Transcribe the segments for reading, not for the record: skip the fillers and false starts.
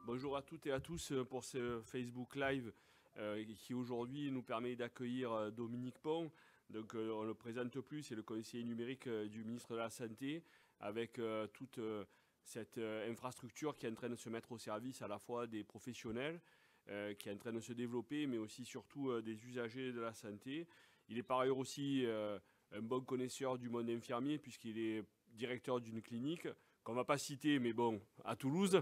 Bonjour à toutes et à tous pour ce Facebook Live qui aujourd'hui nous permet d'accueillir Dominique Pont. Donc on ne le présente plus, c'est le conseiller numérique du ministre de la Santé avec toute cette infrastructure qui est en train de se mettre au service à la fois des professionnels, qui est en train de se développer, mais aussi surtout des usagers de la santé. Il est par ailleurs aussi un bon connaisseur du monde infirmier puisqu'il est directeur d'une clinique qu'on ne va pas citer, mais bon, à Toulouse.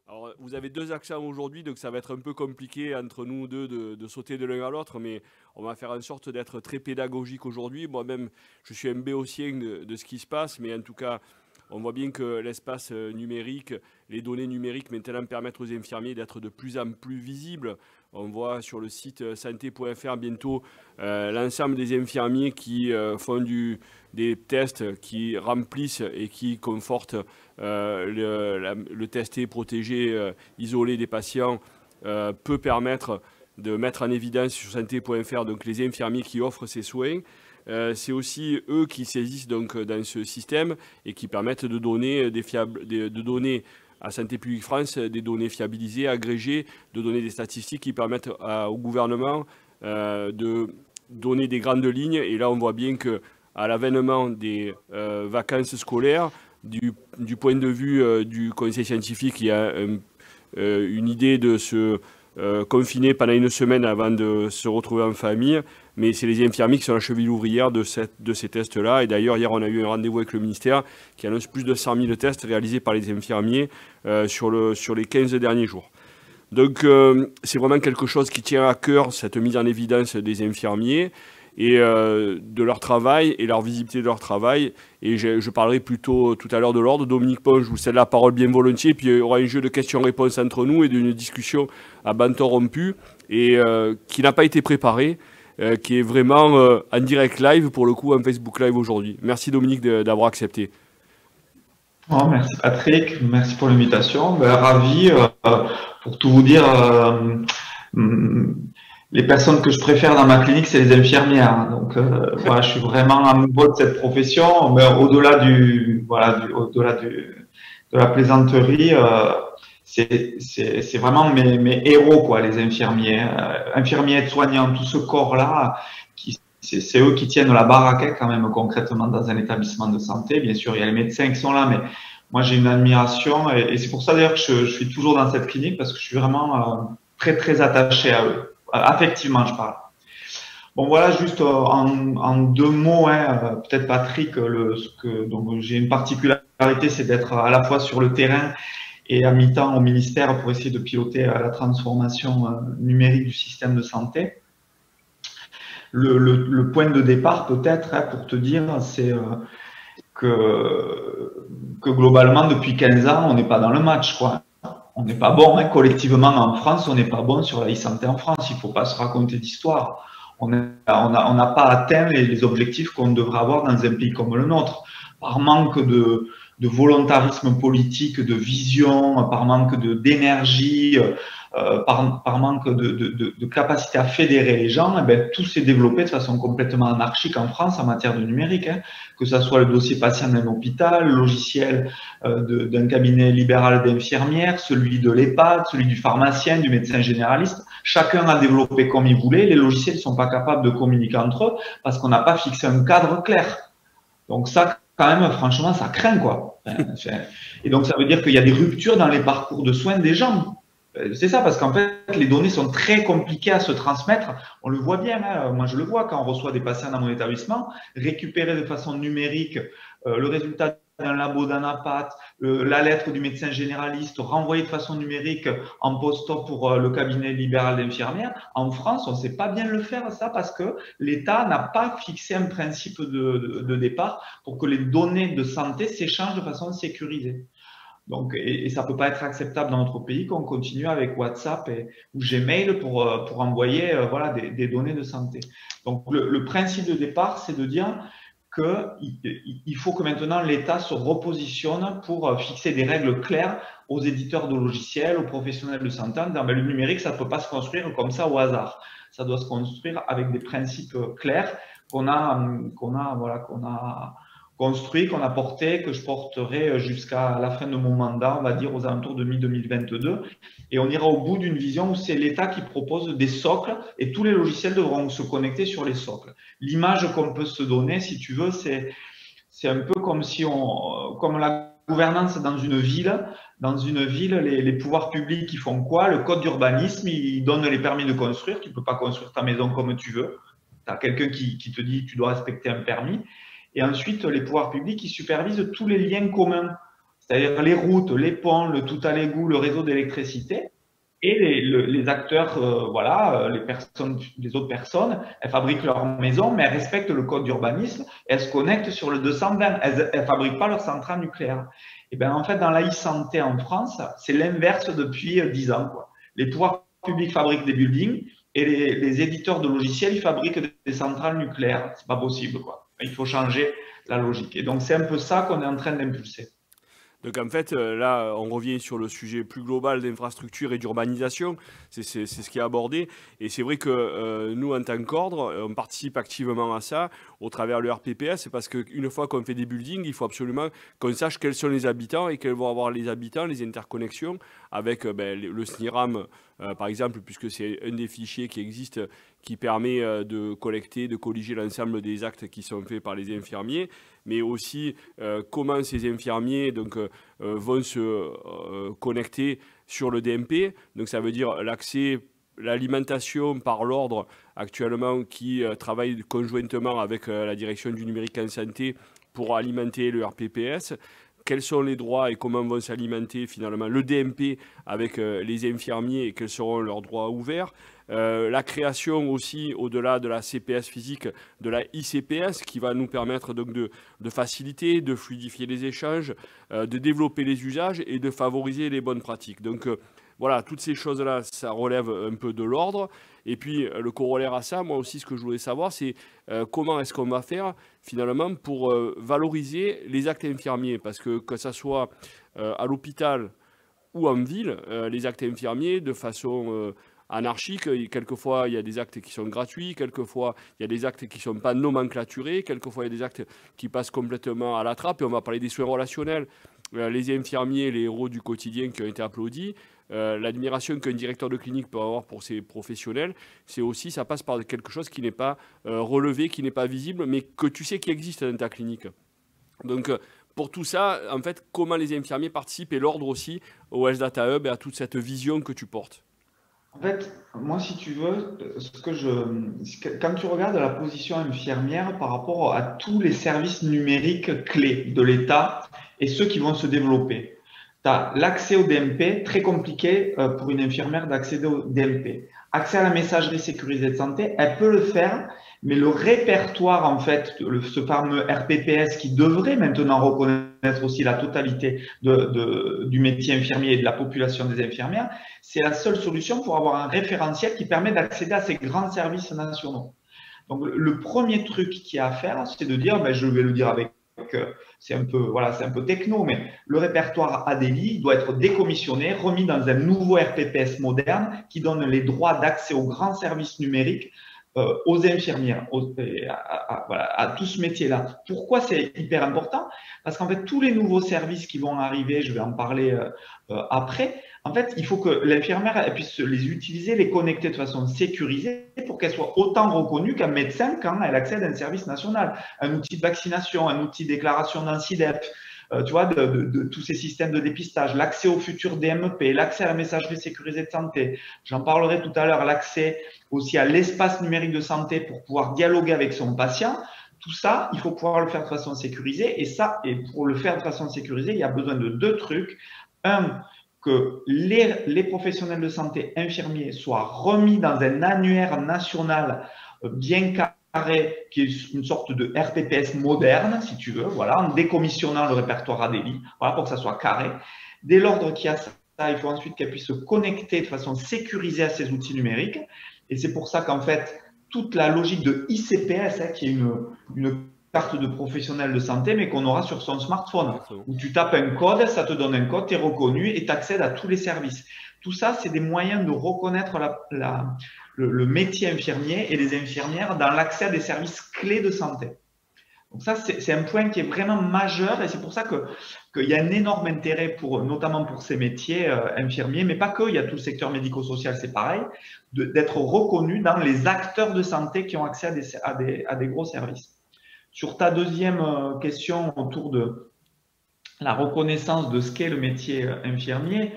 Alors, vous avez deux accents aujourd'hui, donc ça va être un peu compliqué entre nous deux de sauter de l'un à l'autre, mais on va faire en sorte d'être très pédagogique aujourd'hui. Moi-même, je suis un béotien de ce qui se passe, mais en tout cas, on voit bien que l'espace numérique, les données numériques maintenant permettent aux infirmiers d'être de plus en plus visibles. On voit sur le site santé.fr bientôt l'ensemble des infirmiers qui font des tests, qui remplissent et qui confortent le testé, protégé, isolé des patients peut permettre de mettre en évidence sur santé.fr donc les infirmiers qui offrent ces soins. C'est aussi eux qui saisissent donc dans ce système et qui permettent de donner de donner à Santé publique France des données fiabilisées, agrégées, de donner des statistiques qui permettent au gouvernement de donner des grandes lignes. Et là, on voit bien qu'à l'avènement des vacances scolaires, du point de vue du conseil scientifique, il y a une idée de se confiner pendant une semaine avant de se retrouver en famille. Mais c'est les infirmiers qui sont la cheville ouvrière de ces tests-là. Et d'ailleurs, hier, on a eu un rendez-vous avec le ministère qui annonce plus de 100 000 tests réalisés par les infirmiers sur les 15 derniers jours. Donc, c'est vraiment quelque chose qui tient à cœur, cette mise en évidence des infirmiers et de leur travail et leur visibilité de leur travail. Et je parlerai plutôt tout à l'heure de l'ordre. Dominique Pont, je vous cède la parole bien volontiers. Puis il y aura un jeu de questions-réponses entre nous et d'une discussion à bâton rompu et qui n'a pas été préparée. Qui est vraiment en direct live, pour le coup, en Facebook Live aujourd'hui. Merci Dominique d'avoir accepté. Oh, merci Patrick, merci pour l'invitation. Ravi, pour tout vous dire, les personnes que je préfère dans ma clinique, c'est les infirmières. Donc voilà, je suis vraiment amoureux de cette profession, mais au-delà de la plaisanterie, c'est vraiment mes héros, quoi, les infirmiers, infirmiers, aides-soignants, tout ce corps-là, c'est eux qui tiennent la baraque quand même concrètement dans un établissement de santé. Bien sûr, il y a les médecins qui sont là, mais moi j'ai une admiration et c'est pour ça d'ailleurs que je suis toujours dans cette clinique parce que je suis vraiment très très attaché à eux. Affectivement, je parle. Bon voilà, juste en deux mots, hein, peut-être Patrick, donc j'ai une particularité, c'est d'être à la fois sur le terrain et à mi-temps au ministère pour essayer de piloter la transformation numérique du système de santé. Le point de départ, peut-être, hein, pour te dire, c'est que globalement, depuis 15 ans, on n'est pas dans le match, quoi. On n'est pas bon, hein, collectivement en France, on n'est pas bon sur la e-santé en France. Il ne faut pas se raconter d'histoire. On n'a pas atteint les objectifs qu'on devrait avoir dans un pays comme le nôtre. Par manque de volontarisme politique, de vision, par manque d'énergie, par manque de capacité à fédérer les gens, eh ben, tout s'est développé de façon complètement anarchique en France en matière de numérique, hein, que ce soit le dossier patient d'un hôpital, le logiciel d'un cabinet libéral d'infirmières, celui de l'EHPAD, celui du pharmacien, du médecin généraliste. Chacun a développé comme il voulait. Les logiciels ne sont pas capables de communiquer entre eux parce qu'on n'a pas fixé un cadre clair. Donc ça, quand même, franchement, ça craint, quoi. Et donc, ça veut dire qu'il y a des ruptures dans les parcours de soins des gens. C'est ça, parce qu'en fait, les données sont très compliquées à se transmettre. On le voit bien, hein. Moi je le vois quand on reçoit des patients dans mon établissement, récupérer de façon numérique le résultat d'un labo d'anapath, la lettre du médecin généraliste, renvoyer de façon numérique en post-op pour le cabinet libéral d'infirmières. En France, on ne sait pas bien le faire, ça, parce que l'État n'a pas fixé un principe de départ pour que les données de santé s'échangent de façon sécurisée. Donc, et ça peut pas être acceptable dans notre pays qu'on continue avec WhatsApp ou Gmail pour envoyer voilà, des données de santé. Donc, le principe de départ, c'est de dire qu'il faut que maintenant l'État se repositionne pour fixer des règles claires aux éditeurs de logiciels, aux professionnels de santé. Le numérique, ça ne peut pas se construire comme ça au hasard. Ça doit se construire avec des principes clairs qu'on a construit, qu'on a porté, que je porterai jusqu'à la fin de mon mandat, on va dire aux alentours de mi-2022. Et on ira au bout d'une vision où c'est l'État qui propose des socles et tous les logiciels devront se connecter sur les socles. L'image qu'on peut se donner, si tu veux, c'est un peu comme si comme la gouvernance dans une ville. Dans une ville, les pouvoirs publics, ils font quoi? Le code d'urbanisme, il donne les permis de construire. Tu ne peux pas construire ta maison comme tu veux. Tu as quelqu'un qui te dit tu dois respecter un permis. Et ensuite, les pouvoirs publics, ils supervisent tous les liens communs, c'est-à-dire les routes, les ponts, le tout à l'égout, le réseau d'électricité. Et les acteurs, les autres personnes, elles fabriquent leur maison, mais elles respectent le code d'urbanisme, elles se connectent sur le 220. Elles ne fabriquent pas leur centrale nucléaire. Et bien, en fait, dans la e-santé en France, c'est l'inverse depuis 10 ans, quoi. Les pouvoirs publics fabriquent des buildings et les éditeurs de logiciels, ils fabriquent des centrales nucléaires. C'est pas possible, quoi. Il faut changer la logique. Et donc, c'est un peu ça qu'on est en train d'impulser. Donc en fait, là, on revient sur le sujet plus global d'infrastructure et d'urbanisation. C'est ce qui est abordé. Et c'est vrai que nous, en tant qu'ordre, on participe activement à ça au travers du RPPS, parce qu'une fois qu'on fait des buildings, il faut absolument qu'on sache quels sont les habitants et quels vont avoir les habitants, les interconnexions avec le SNIRAM, par exemple, puisque c'est un des fichiers qui existe, qui permet de collecter, de colliger l'ensemble des actes qui sont faits par les infirmiers, mais aussi comment ces infirmiers vont se connecter sur le DMP. Donc ça veut dire l'accès, l'alimentation par l'ordre actuellement qui travaille conjointement avec la direction du numérique en santé pour alimenter le RPPS. Quels sont les droits et comment vont s'alimenter finalement le DMP avec les infirmiers et quels seront leurs droits ouverts. La création aussi, au-delà de la CPS physique, de la ICPS qui va nous permettre donc de faciliter, de fluidifier les échanges, de développer les usages et de favoriser les bonnes pratiques. Donc voilà, toutes ces choses-là, ça relève un peu de l'ordre. Et puis le corollaire à ça, moi aussi ce que je voulais savoir, c'est comment est-ce qu'on va faire finalement pour valoriser les actes infirmiers. Parce que ça soit à l'hôpital ou en ville, les actes infirmiers de façon anarchique. Quelquefois, il y a des actes qui sont gratuits, quelquefois, il y a des actes qui ne sont pas nomenclaturés, quelquefois, il y a des actes qui passent complètement à la trappe. Et on va parler des soins relationnels. Les infirmiers, les héros du quotidien qui ont été applaudis, l'admiration qu'un directeur de clinique peut avoir pour ses professionnels, c'est aussi, ça passe par quelque chose qui n'est pas relevé, qui n'est pas visible, mais que tu sais qui existe dans ta clinique. Donc, pour tout ça, en fait, comment les infirmiers participent et l'ordre aussi au Health Data Hub et à toute cette vision que tu portes? En fait, moi, si tu veux, quand tu regardes la position infirmière par rapport à tous les services numériques clés de l'État et ceux qui vont se développer, tu as l'accès au DMP, très compliqué pour une infirmière d'accéder au DMP. Accès à la messagerie sécurisée de santé, elle peut le faire, mais le répertoire, en fait, ce fameux RPPS qui devrait maintenant reconnaître aussi la totalité du métier infirmier et de la population des infirmières, c'est la seule solution pour avoir un référentiel qui permet d'accéder à ces grands services nationaux. Donc, le premier truc qu'il y a à faire, c'est de dire, je vais le dire avec c'est un peu techno, mais le répertoire ADELI doit être décommissionné, remis dans un nouveau RPPS moderne qui donne les droits d'accès aux grands services numériques aux infirmières, à tout ce métier-là. Pourquoi c'est hyper important? Parce qu'en fait, tous les nouveaux services qui vont arriver, je vais en parler après, en fait, il faut que l'infirmière puisse les utiliser, les connecter de façon sécurisée pour qu'elle soit autant reconnue qu'un médecin quand elle accède à un service national, un outil de vaccination, un outil de déclaration d'ANSIDEP, tu vois, de tous ces systèmes de dépistage, l'accès au futur DMP, l'accès à la messagerie sécurisée de santé. J'en parlerai tout à l'heure, l'accès aussi à l'espace numérique de santé pour pouvoir dialoguer avec son patient. Tout ça, il faut pouvoir le faire de façon sécurisée. Et pour le faire de façon sécurisée, il y a besoin de deux trucs. Un, que les professionnels de santé infirmiers soient remis dans un annuaire national bien carré, qui est une sorte de RPPS moderne, si tu veux, voilà, en décommissionnant le répertoire ADELI, voilà, pour que ça soit carré. Dès lors qu'il y a ça, il faut ensuite qu'elle puisse se connecter de façon sécurisée à ces outils numériques. Et c'est pour ça qu'en fait, toute la logique de ICPS, qui est une carte de professionnel de santé, mais qu'on aura sur son smartphone, Exactement. où tu tapes un code, ça te donne un code, tu es reconnu et tu accèdes à tous les services. Tout ça, c'est des moyens de reconnaître le métier infirmier et les infirmières dans l'accès à des services clés de santé. Donc ça, c'est un point qui est vraiment majeur et c'est pour ça qu'il y a un énorme intérêt, notamment pour ces métiers infirmiers, mais pas que, il y a tout le secteur médico-social, c'est pareil, d'être reconnu dans les acteurs de santé qui ont accès à des gros services. Sur ta deuxième question autour de la reconnaissance de ce qu'est le métier infirmier,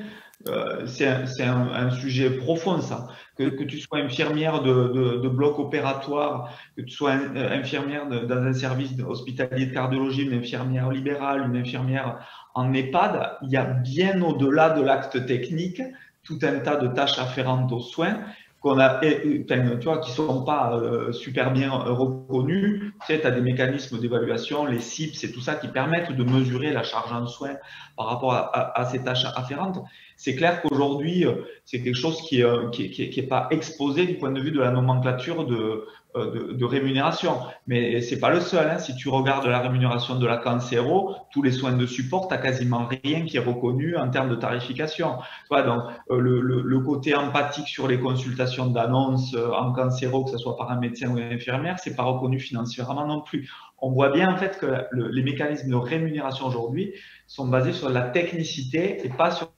c'est un sujet profond, ça. Que tu sois infirmière de bloc opératoire, que tu sois infirmière dans un service hospitalier de cardiologie, une infirmière libérale, une infirmière en EHPAD, il y a bien au-delà de l'acte technique tout un tas de tâches afférentes aux soins qu'on a, tu vois, qui sont pas super bien reconnus. Tu sais, tu as des mécanismes d'évaluation, les CIPS et tout ça qui permettent de mesurer la charge en soins par rapport à ces tâches afférentes. C'est clair qu'aujourd'hui, c'est quelque chose qui est pas exposé du point de vue de la nomenclature de rémunération. Mais c'est pas le seul, hein. Si tu regardes la rémunération de la cancéro, tous les soins de support, tu n'as quasiment rien qui est reconnu en termes de tarification. Tu vois, donc, le côté empathique sur les consultations d'annonces en cancéro, que ce soit par un médecin ou une infirmière, c'est pas reconnu financièrement non plus. On voit bien en fait que les mécanismes de rémunération aujourd'hui sont basés sur la technicité et pas sur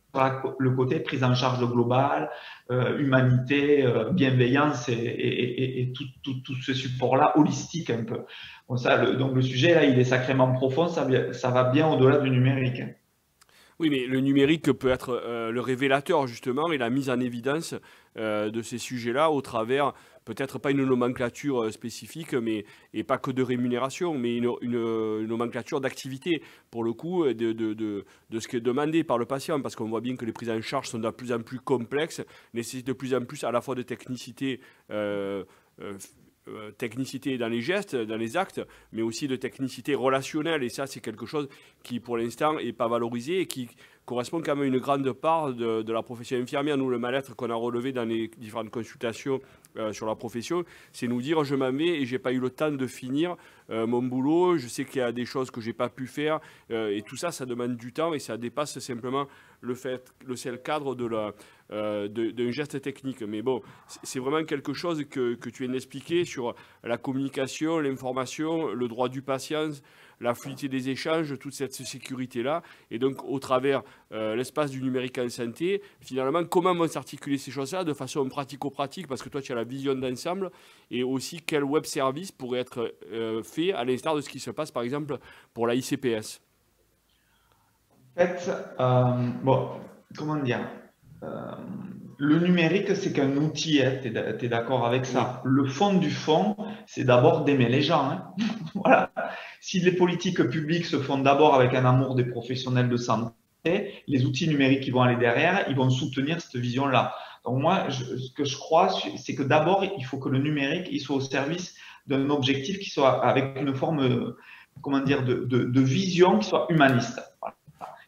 le côté prise en charge globale, humanité, bienveillance et tout ce support-là holistique un peu. Bon, ça, donc le sujet là, il est sacrément profond, ça va bien au-delà du numérique. Oui, mais le numérique peut être le révélateur justement et la mise en évidence de ces sujets-là au travers, peut-être pas une nomenclature spécifique, et pas que de rémunération, mais une nomenclature d'activité, pour le coup, de ce qui est demandé par le patient, parce qu'on voit bien que les prises en charge sont de plus en plus complexes, nécessitent de plus en plus à la fois de technicité technicité dans les gestes, dans les actes, mais aussi de technicité relationnelle. Et ça, c'est quelque chose qui, pour l'instant, n'est pas valorisé et qui correspond quand même à une grande part de la profession infirmière. Nous, le mal-être qu'on a relevé dans les différentes consultations sur la profession, c'est nous dire je m'en vais et j'ai pas eu le temps de finir mon boulot, je sais qu'il y a des choses que j'ai pas pu faire et tout ça, ça demande du temps et ça dépasse simplement le seul cadre d'un geste technique. Mais bon, c'est vraiment quelque chose que tu viens d'expliquer sur la communication, l'information, le droit du patient, la fluidité des échanges, toute cette sécurité-là. Et donc, au travers l'espace du numérique en santé, finalement, comment vont s'articuler ces choses-là de façon pratico-pratique, parce que toi, tu as la vision d'ensemble, et aussi quel web service pourrait être fait à l'instar de ce qui se passe, par exemple, pour la ICPS. En fait, bon, comment dire, le numérique, c'est qu'un outil, hein, tu es d'accord avec ça. Le fond du fond, c'est d'abord d'aimer les gens. Hein. Voilà. Si les politiques publiques se font d'abord avec un amour des professionnels de santé, les outils numériques qui vont aller derrière, ils vont soutenir cette vision-là. Donc moi, ce que je crois, c'est que d'abord, il faut que le numérique il soit au service d'un objectif qui soit avec une forme, comment dire, de vision qui soit humaniste. Voilà.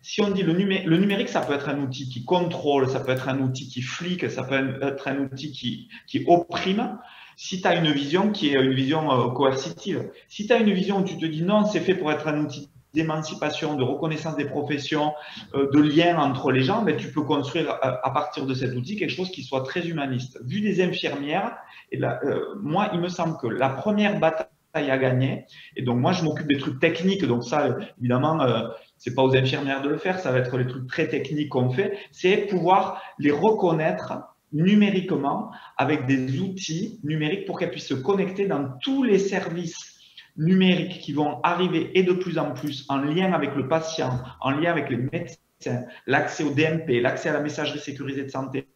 Si on dit le numérique, ça peut être un outil qui contrôle, ça peut être un outil qui flique, ça peut être un outil qui opprime. Si tu as une vision qui est une vision coercitive, si tu as une vision où tu te dis non, c'est fait pour être un outil d'émancipation, de reconnaissance des professions, de lien entre les gens, ben, tu peux construire à partir de cet outil quelque chose qui soit très humaniste. Vu des infirmières, et là, moi, il me semble que la première bataille à gagner, et donc moi, je m'occupe des trucs techniques, donc ça, évidemment, c'est pas aux infirmières de le faire, ça va être les trucs très techniques qu'on fait, c'est pouvoir les reconnaître numériquement avec des outils numériques pour qu'elles puissent se connecter dans tous les services numériques qui vont arriver et de plus en plus en lien avec le patient, en lien avec les médecins, l'accès au DMP, l'accès à la messagerie sécurisée de santé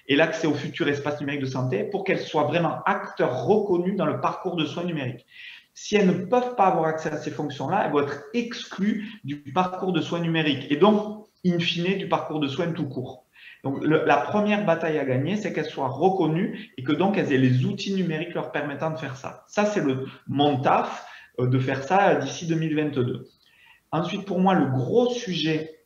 et l'accès au futur espace numérique de santé pour qu'elles soient vraiment acteurs reconnus dans le parcours de soins numériques. Si elles ne peuvent pas avoir accès à ces fonctions-là, elles vont être exclues du parcours de soins numériques et donc, in fine, du parcours de soins tout court. Donc, la première bataille à gagner, c'est qu'elles soient reconnues et que donc elles aient les outils numériques leur permettant de faire ça. Ça, c'est mon taf de faire ça d'ici 2022. Ensuite, pour moi, le gros sujet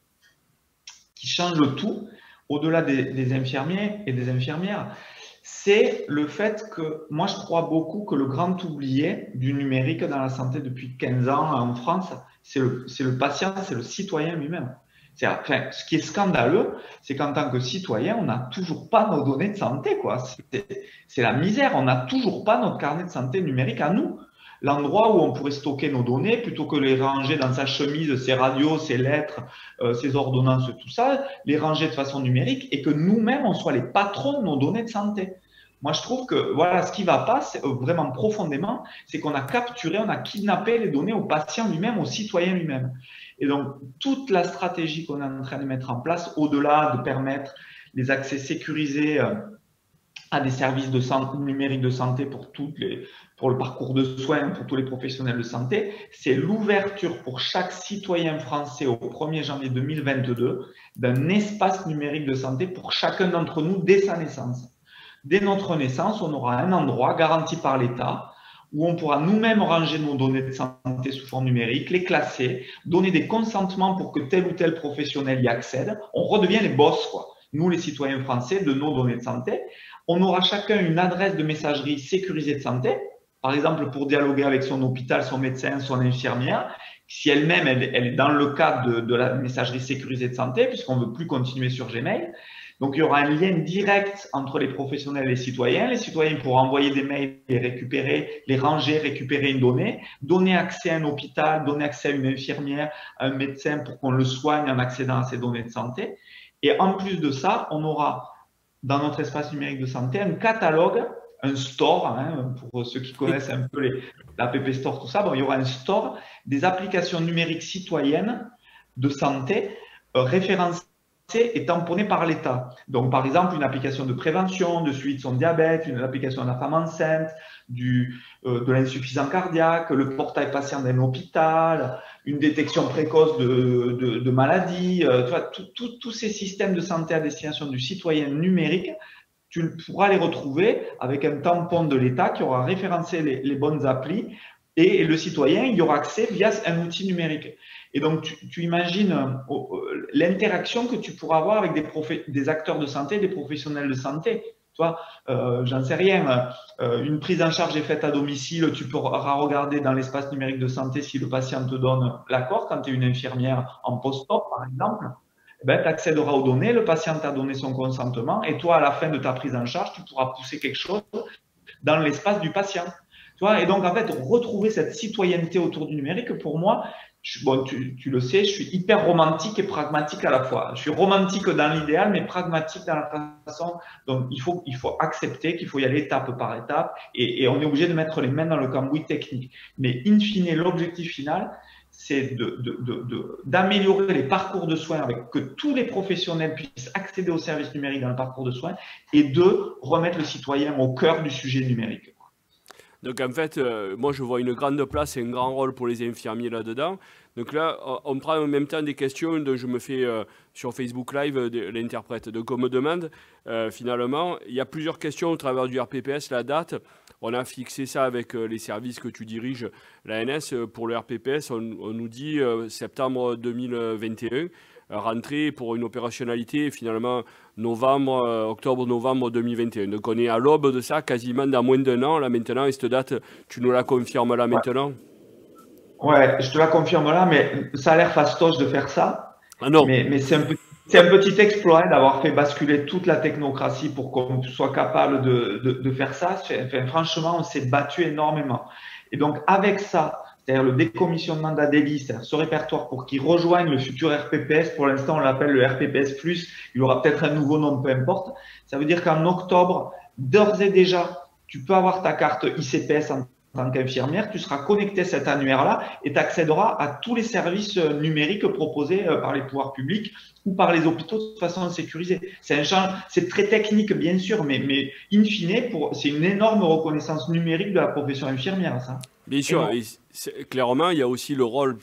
qui change le tout, au-delà des infirmiers et des infirmières, c'est le fait que moi, je crois beaucoup que le grand oublié du numérique dans la santé depuis 15 ans en France, c'est le patient, c'est le citoyen lui-même. Enfin, ce qui est scandaleux, c'est qu'en tant que citoyen, on n'a toujours pas nos données de santé, quoi. C'est la misère. On n'a toujours pas notre carnet de santé numérique à nous. L'endroit où on pourrait stocker nos données, plutôt que les ranger dans sa chemise, ses radios, ses lettres, ses ordonnances, tout ça, les ranger de façon numérique et que nous-mêmes, on soit les patrons de nos données de santé. Moi, je trouve que voilà, ce qui ne va pas, vraiment profondément, c'est qu'on a capturé, on a kidnappé les données au patient lui-même, au citoyen lui-même. Et donc, toute la stratégie qu'on est en train de mettre en place, au-delà de permettre les accès sécurisés à des services de santé, numériques de santé pour le parcours de soins, pour tous les professionnels de santé, c'est l'ouverture pour chaque citoyen français au 1er janvier 2022 d'un espace numérique de santé pour chacun d'entre nous dès sa naissance. Dès notre naissance, on aura un endroit garanti par l'État où on pourra nous-mêmes ranger nos données de santé sous forme numérique, les classer, donner des consentements pour que tel ou tel professionnel y accède. On redevient les boss, quoi. Nous, les citoyens français, de nos données de santé. On aura chacun une adresse de messagerie sécurisée de santé, par exemple pour dialoguer avec son hôpital, son médecin, son infirmière, si elle-même elle est dans le cadre de la messagerie sécurisée de santé, puisqu'on ne veut plus continuer sur Gmail. Donc, il y aura un lien direct entre les professionnels et les citoyens. Les citoyens pourront envoyer des mails, les récupérer, les ranger, récupérer une donnée, donner accès à un hôpital, donner accès à une infirmière, à un médecin pour qu'on le soigne en accédant à ces données de santé. Et en plus de ça, on aura dans notre espace numérique de santé un catalogue, un store, hein, pour ceux qui connaissent un peu l'App Store, tout ça. Bon, il y aura un store des applications numériques citoyennes de santé référencées et tamponné par l'État. Donc, par exemple, une application de prévention, de suivi de son diabète, une application de la femme enceinte, de l'insuffisance cardiaque, le portail patient d'un hôpital, une détection précoce de maladies, tu vois, tous ces systèmes de santé à destination du citoyen numérique, tu pourras les retrouver avec un tampon de l'État qui aura référencé les bonnes applis et le citoyen, il y aura accès via un outil numérique. Et donc, tu imagines l'interaction que tu pourras avoir avec des acteurs de santé, des professionnels de santé. Tu vois, j'en sais rien, une prise en charge est faite à domicile, tu pourras regarder dans l'espace numérique de santé si le patient te donne l'accord, quand tu es une infirmière en post-op, par exemple. Tu accéderas aux données, le patient t'a donné son consentement et toi, à la fin de ta prise en charge, tu pourras pousser quelque chose dans l'espace du patient. Tu vois, et donc, en fait, retrouver cette citoyenneté autour du numérique, pour moi, bon, tu le sais, je suis hyper romantique et pragmatique à la fois. Je suis romantique dans l'idéal, mais pragmatique dans la façon. Donc, il faut accepter qu'il faut y aller étape par étape et on est obligé de mettre les mains dans le cambouis technique. Mais in fine, l'objectif final, c'est d'améliorer les parcours de soins avec que tous les professionnels puissent accéder aux services numériques dans le parcours de soins et de remettre le citoyen au cœur du sujet numérique. Donc en fait, moi je vois une grande place et un grand rôle pour les infirmiers là-dedans. Donc là, on prend en même temps des questions dont je me fais sur Facebook Live l'interprète. Donc on me demande, finalement, il y a plusieurs questions au travers du RPPS, la date. On a fixé ça avec les services que tu diriges, l'ANS. Pour le RPPS, on nous dit septembre 2021. Rentrée pour une opérationnalité finalement octobre-novembre 2021. Donc on est à l'aube de ça, quasiment dans moins d'un an là maintenant, et cette date, tu nous la confirmes là maintenant? Ouais, je te la confirme là, mais ça a l'air fastoche de faire ça. Ah non. Mais c'est un petit exploit d'avoir fait basculer toute la technocratie pour qu'on soit capable de faire ça. Enfin, franchement, on s'est battu énormément. Et donc avec ça, c'est-à-dire le décommissionnement d'Adélie, c'est-à-dire ce répertoire pour qu'il rejoigne le futur RPPS. Pour l'instant, on l'appelle le RPPS+. Il aura peut-être un nouveau nom, peu importe. Ça veut dire qu'en octobre, d'ores et déjà, tu peux avoir ta carte ICPS en tant qu'infirmière. Tu seras connecté à cet annuaire-là et tu accéderas à tous les services numériques proposés par les pouvoirs publics ou par les hôpitaux de façon sécurisée. C'est très technique, bien sûr, mais in fine, c'est une énorme reconnaissance numérique de la profession infirmière, ça. Bien sûr, clairement, il y a aussi le rôle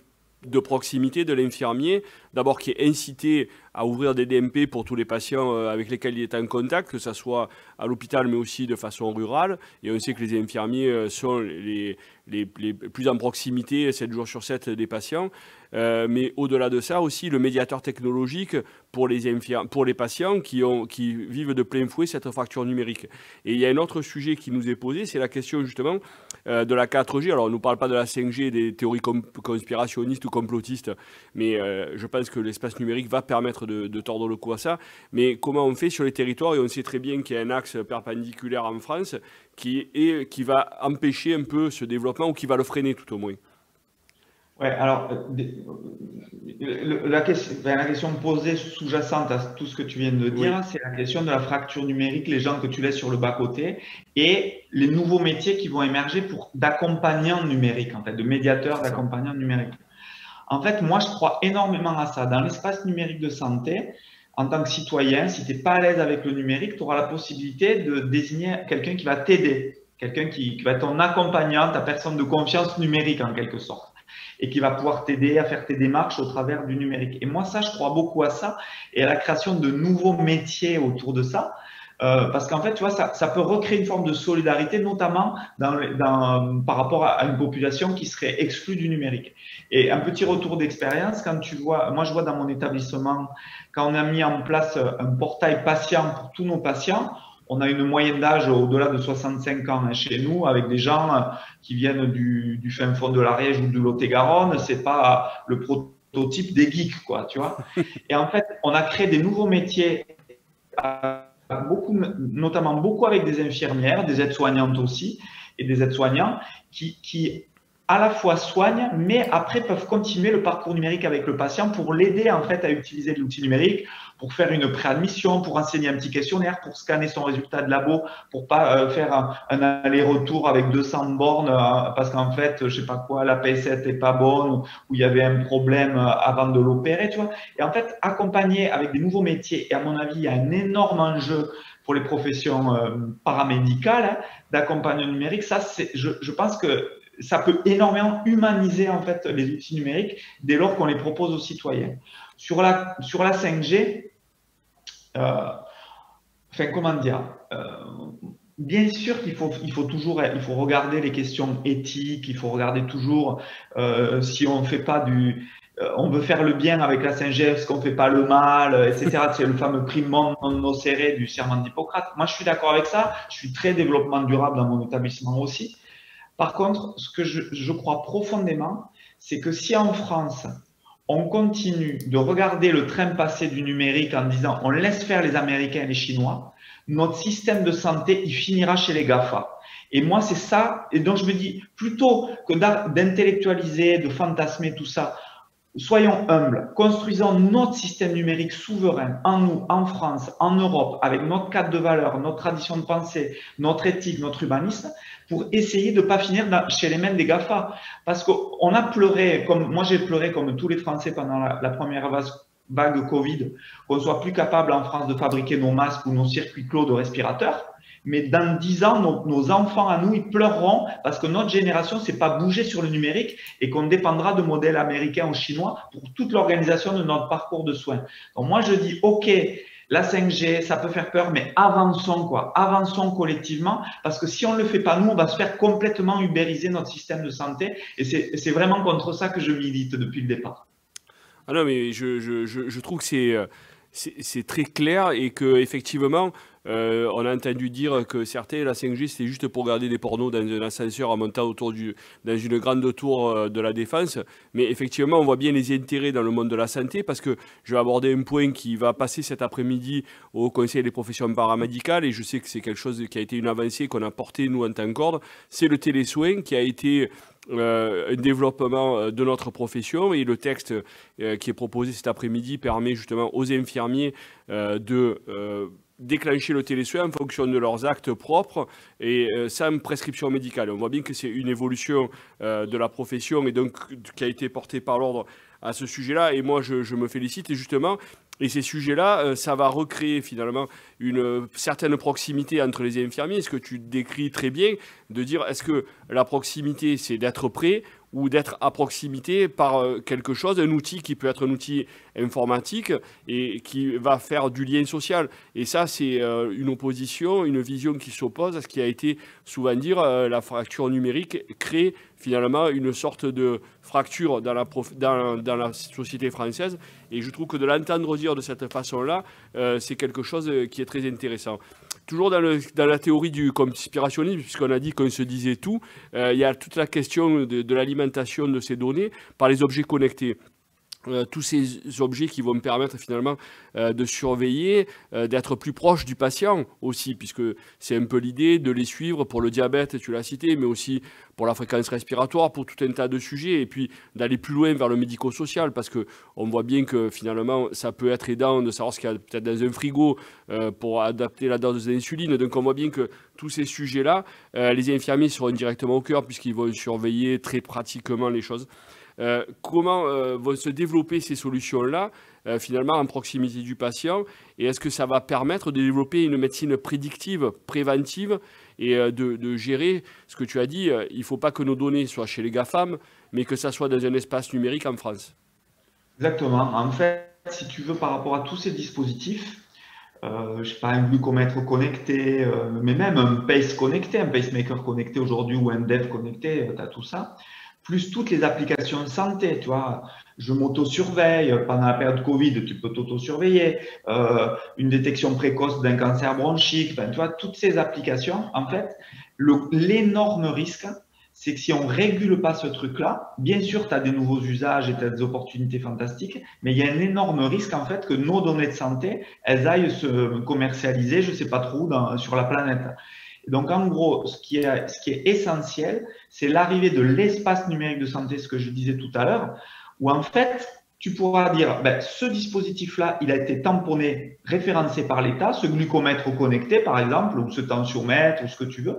de proximité de l'infirmier d'abord qui est incité à ouvrir des DMP pour tous les patients avec lesquels il est en contact, que ce soit à l'hôpital mais aussi de façon rurale. Et on sait que les infirmiers sont les plus en proximité 7 jours sur 7 des patients. Mais au-delà de ça aussi, le médiateur technologique pour les patients qui vivent de plein fouet cette fracture numérique. Et il y a un autre sujet qui nous est posé, c'est la question justement de la 4G. Alors on ne nous parle pas de la 5G, des théories conspirationnistes ou complotistes, mais je pense que l'espace numérique va permettre de tordre le cou à ça. Mais comment on fait sur les territoires? Et on sait très bien qu'il y a un axe perpendiculaire en France qui va empêcher un peu ce développement ou qui va le freiner tout au moins. Ouais, alors la question posée sous-jacente à tout ce que tu viens de dire, oui, c'est la question de la fracture numérique, les gens que tu laisses sur le bas-côté et les nouveaux métiers qui vont émerger d'accompagnants numériques, en fait, de médiateurs d'accompagnants numériques. En fait, moi, je crois énormément à ça. Dans l'espace numérique de santé, en tant que citoyen, si tu n'es pas à l'aise avec le numérique, tu auras la possibilité de désigner quelqu'un qui va t'aider, quelqu'un qui va être ton accompagnant, ta personne de confiance numérique en quelque sorte, et qui va pouvoir t'aider à faire tes démarches au travers du numérique. Et moi, ça, je crois beaucoup à ça et à la création de nouveaux métiers autour de ça. Parce qu'en fait, tu vois, ça peut recréer une forme de solidarité, notamment par rapport à une population qui serait exclue du numérique. Et un petit retour d'expérience, quand tu vois, moi je vois dans mon établissement, quand on a mis en place un portail patient pour tous nos patients, on a une moyenne d'âge au-delà de 65 ans chez nous, avec des gens qui viennent du fin fond de l'Ariège ou de Lot-et-Garonne. C'est pas le prototype des geeks, quoi, tu vois. Et en fait, on a créé des nouveaux métiers, notamment beaucoup avec des infirmières, des aides-soignantes aussi, et des aides-soignants qui à la fois soignent, mais après peuvent continuer le parcours numérique avec le patient pour l'aider en fait à utiliser l'outil numérique, pour faire une préadmission, pour enseigner un petit questionnaire, pour scanner son résultat de labo, pour pas faire un aller-retour avec 200 bornes parce qu'en fait, je sais pas quoi, la PSET est pas bonne ou il y avait un problème avant de l'opérer, tu vois. Et en fait, accompagner avec des nouveaux métiers, et à mon avis, il y a un énorme enjeu pour les professions paramédicales d'accompagnement numérique. Ça, je pense que ça peut énormément humaniser en fait les outils numériques dès lors qu'on les propose aux citoyens. Sur la 5G, comment dire, bien sûr qu'il faut regarder les questions éthiques, il faut regarder toujours si on fait pas on veut faire le bien avec la 5G, est-ce qu'on fait pas le mal, etc. C'est le fameux primum non nocere du serment d'Hippocrate. Moi, je suis d'accord avec ça. Je suis très développement durable dans mon établissement aussi. Par contre, ce que je crois profondément, c'est que si en France, on continue de regarder le train passé du numérique en disant on laisse faire les Américains et les Chinois, notre système de santé, il finira chez les GAFA. Et moi, c'est ça. Et donc, je me dis, plutôt que d'intellectualiser, de fantasmer tout ça, soyons humbles, construisons notre système numérique souverain en nous, en France, en Europe, avec notre cadre de valeurs, notre tradition de pensée, notre éthique, notre humanisme, pour essayer de ne pas finir chez les mains des GAFA. Parce qu'on a pleuré, moi j'ai pleuré comme tous les Français pendant la première vague Covid, qu'on ne soit plus capable en France de fabriquer nos masques ou nos circuits clos de respirateurs. Mais dans 10 ans, nos enfants à nous, ils pleureront parce que notre génération ne s'est pas bougée sur le numérique et qu'on dépendra de modèles américains ou chinois pour toute l'organisation de notre parcours de soins. Donc moi, je dis, OK, la 5G, ça peut faire peur, mais avançons, quoi. Avançons collectivement parce que si on ne le fait pas, nous, on va se faire complètement ubériser notre système de santé et c'est vraiment contre ça que je milite depuis le départ. Ah non, mais je trouve que c'est très clair et qu'effectivement, on a entendu dire que certains, la 5G, c'était juste pour regarder des pornos dans un ascenseur en montant dans une grande tour de la Défense. Mais effectivement, on voit bien les intérêts dans le monde de la santé parce que je vais aborder un point qui va passer cet après-midi au Conseil des professions paramédicales et je sais que c'est quelque chose qui a été une avancée qu'on a portée, nous, en tant qu'ordre. C'est le télésoin qui a été un développement de notre profession et le texte qui est proposé cet après-midi permet justement aux infirmiers de déclencher le télésoin en fonction de leurs actes propres et sans prescription médicale. On voit bien que c'est une évolution de la profession et donc qui a été portée par l'ordre à ce sujet-là et moi je me félicite et justement et ces sujets-là, ça va recréer finalement une certaine proximité entre les infirmiers. Ce que tu décris très bien, de dire est-ce que la proximité, c'est d'être prêt ou d'être à proximité par quelque chose, un outil qui peut être un outil informatique et qui va faire du lien social. Et ça, c'est une opposition, une vision qui s'oppose à ce qui a été souvent dit, la fracture numérique crée finalement une sorte de fracture dans la société française. Et je trouve que de l'entendre dire de cette façon-là, c'est quelque chose qui est très intéressant. Toujours dans la théorie du conspirationnisme, puisqu'on a dit qu'on se disait tout, il y a toute la question de l'alimentation de ces données par les objets connectés. Tous ces objets qui vont me permettre finalement de surveiller, d'être plus proche du patient aussi, puisque c'est un peu l'idée de les suivre pour le diabète, tu l'as cité, mais aussi pour la fréquence respiratoire, pour tout un tas de sujets, et puis d'aller plus loin vers le médico-social, parce qu'on voit bien que finalement ça peut être aidant de savoir ce qu'il y a peut-être dans un frigo pour adapter la dose d'insuline. Donc on voit bien que tous ces sujets-là, les infirmiers seront directement au cœur, puisqu'ils vont surveiller très pratiquement les choses. Comment vont se développer ces solutions-là, finalement, en proximité du patient, et est-ce que ça va permettre de développer une médecine prédictive, préventive, et de gérer ce que tu as dit, il ne faut pas que nos données soient chez les GAFAM, mais que ça soit dans un espace numérique en France. Exactement. En fait, si tu veux, par rapport à tous ces dispositifs, je sais pas, un glucomètre connecté, mais même un pace connecté, un pacemaker connecté aujourd'hui ou un dev connecté, tu as tout ça. Plus toutes les applications de santé, tu vois, je m'auto-surveille, pendant la période Covid, tu peux t'auto-surveiller, une détection précoce d'un cancer bronchique, ben, tu vois, toutes ces applications, en fait, l'énorme risque, c'est que si on régule pas ce truc-là, bien sûr, tu as des nouveaux usages et tu as des opportunités fantastiques, mais il y a un énorme risque, en fait, que nos données de santé, elles aillent se commercialiser, je sais pas trop où, sur la planète. Donc, en gros, ce qui est essentiel, c'est l'arrivée de l'espace numérique de santé, ce que je disais tout à l'heure, où en fait, tu pourras dire, ben, ce dispositif-là, il a été tamponné, référencé par l'État, ce glucomètre connecté, par exemple, ou ce tensiomètre, ou ce que tu veux.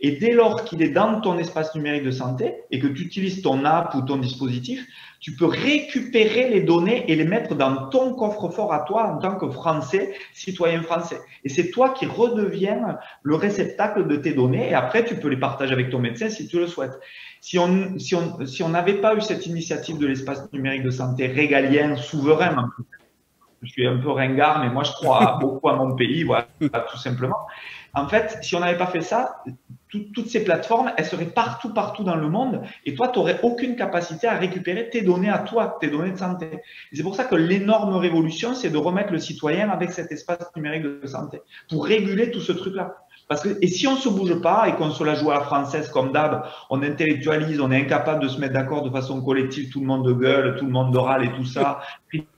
Et dès lors qu'il est dans ton espace numérique de santé et que tu utilises ton app ou ton dispositif, tu peux récupérer les données et les mettre dans ton coffre-fort à toi en tant que Français, citoyen français. Et c'est toi qui redeviens le réceptacle de tes données et après, tu peux les partager avec ton médecin si tu le souhaites. Si on n'avait pas eu cette initiative de l'espace numérique de santé régalien, souverain, je suis un peu ringard, mais moi, je crois beaucoup à mon pays, voilà, tout simplement. En fait, si on n'avait pas fait ça, toutes ces plateformes, elles seraient partout dans le monde et toi, tu n'aurais aucune capacité à récupérer tes données à toi, tes données de santé. Et c'est pour ça que l'énorme révolution, c'est de remettre le citoyen avec cet espace numérique de santé pour réguler tout ce truc-là. Et si on ne se bouge pas et qu'on se la joue à la française comme d'hab, on intellectualise, on est incapable de se mettre d'accord de façon collective, tout le monde gueule, tout le monde râle et tout ça,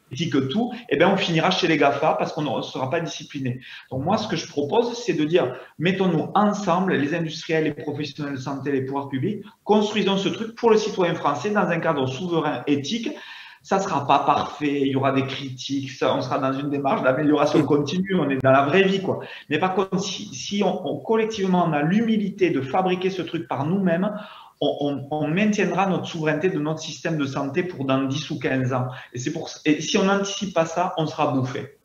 critique tout, eh bien, on finira chez les GAFA parce qu'on ne sera pas discipliné. Donc, moi, ce que je propose, c'est de dire, mettons-nous ensemble, les industriels, les professionnels de santé, les pouvoirs publics, construisons ce truc pour le citoyen français dans un cadre souverain, éthique. Ça sera pas parfait, il y aura des critiques, on sera dans une démarche d'amélioration continue, on est dans la vraie vie, quoi. Mais par contre, si on collectivement, on a l'humilité de fabriquer ce truc par nous-mêmes, on maintiendra notre souveraineté de notre système de santé pour dans 10 ou 15 ans. Et si on n'anticipe pas ça, on sera bouffé.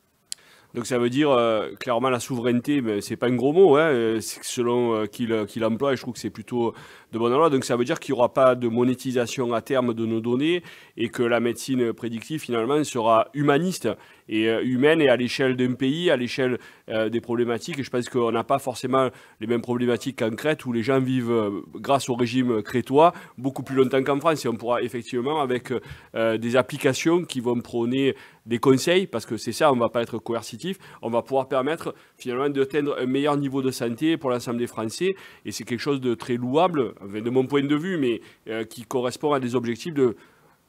Donc ça veut dire clairement la souveraineté, mais c'est pas un gros mot, hein, selon qui l'emploie, et je trouve que c'est plutôt de bonne loi. Donc ça veut dire qu'il n'y aura pas de monétisation à terme de nos données et que la médecine prédictive finalement sera humaniste et humaine et à l'échelle d'un pays, à l'échelle des problématiques. Et je pense qu'on n'a pas forcément les mêmes problématiques qu'en Crète où les gens vivent grâce au régime crétois beaucoup plus longtemps qu'en France. Et on pourra effectivement avec des applications qui vont prôner des conseils, parce que c'est ça, on ne va pas être coercitif, on va pouvoir permettre finalement d'atteindre un meilleur niveau de santé pour l'ensemble des Français. Et c'est quelque chose de très louable, de mon point de vue, mais qui correspond à des objectifs de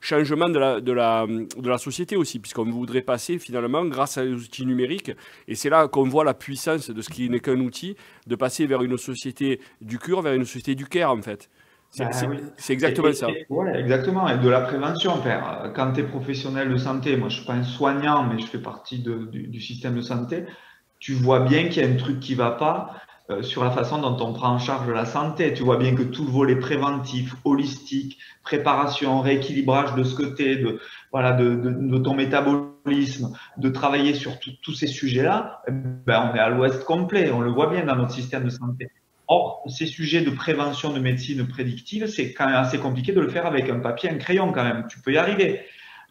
changement de la société aussi, puisqu'on voudrait passer finalement, grâce à les outils numériques, et c'est là qu'on voit la puissance de ce qui n'est qu'un outil, de passer vers une société du cure, vers une société du care en fait. C'est exactement ça. Ouais, exactement, et de la prévention, père. Quand tu es professionnel de santé, moi je ne suis pas un soignant, mais je fais partie du système de santé, tu vois bien qu'il y a un truc qui ne va pas sur la façon dont on prend en charge la santé. Tu vois bien que tout le volet préventif, holistique, préparation, rééquilibrage de ce que tu es, de ton métabolisme, de travailler sur tous ces sujets-là, ben, on est à l'ouest complet, on le voit bien dans notre système de santé. Or, ces sujets de prévention de médecine prédictive, c'est quand même assez compliqué de le faire avec un papier, un crayon quand même. Tu peux y arriver.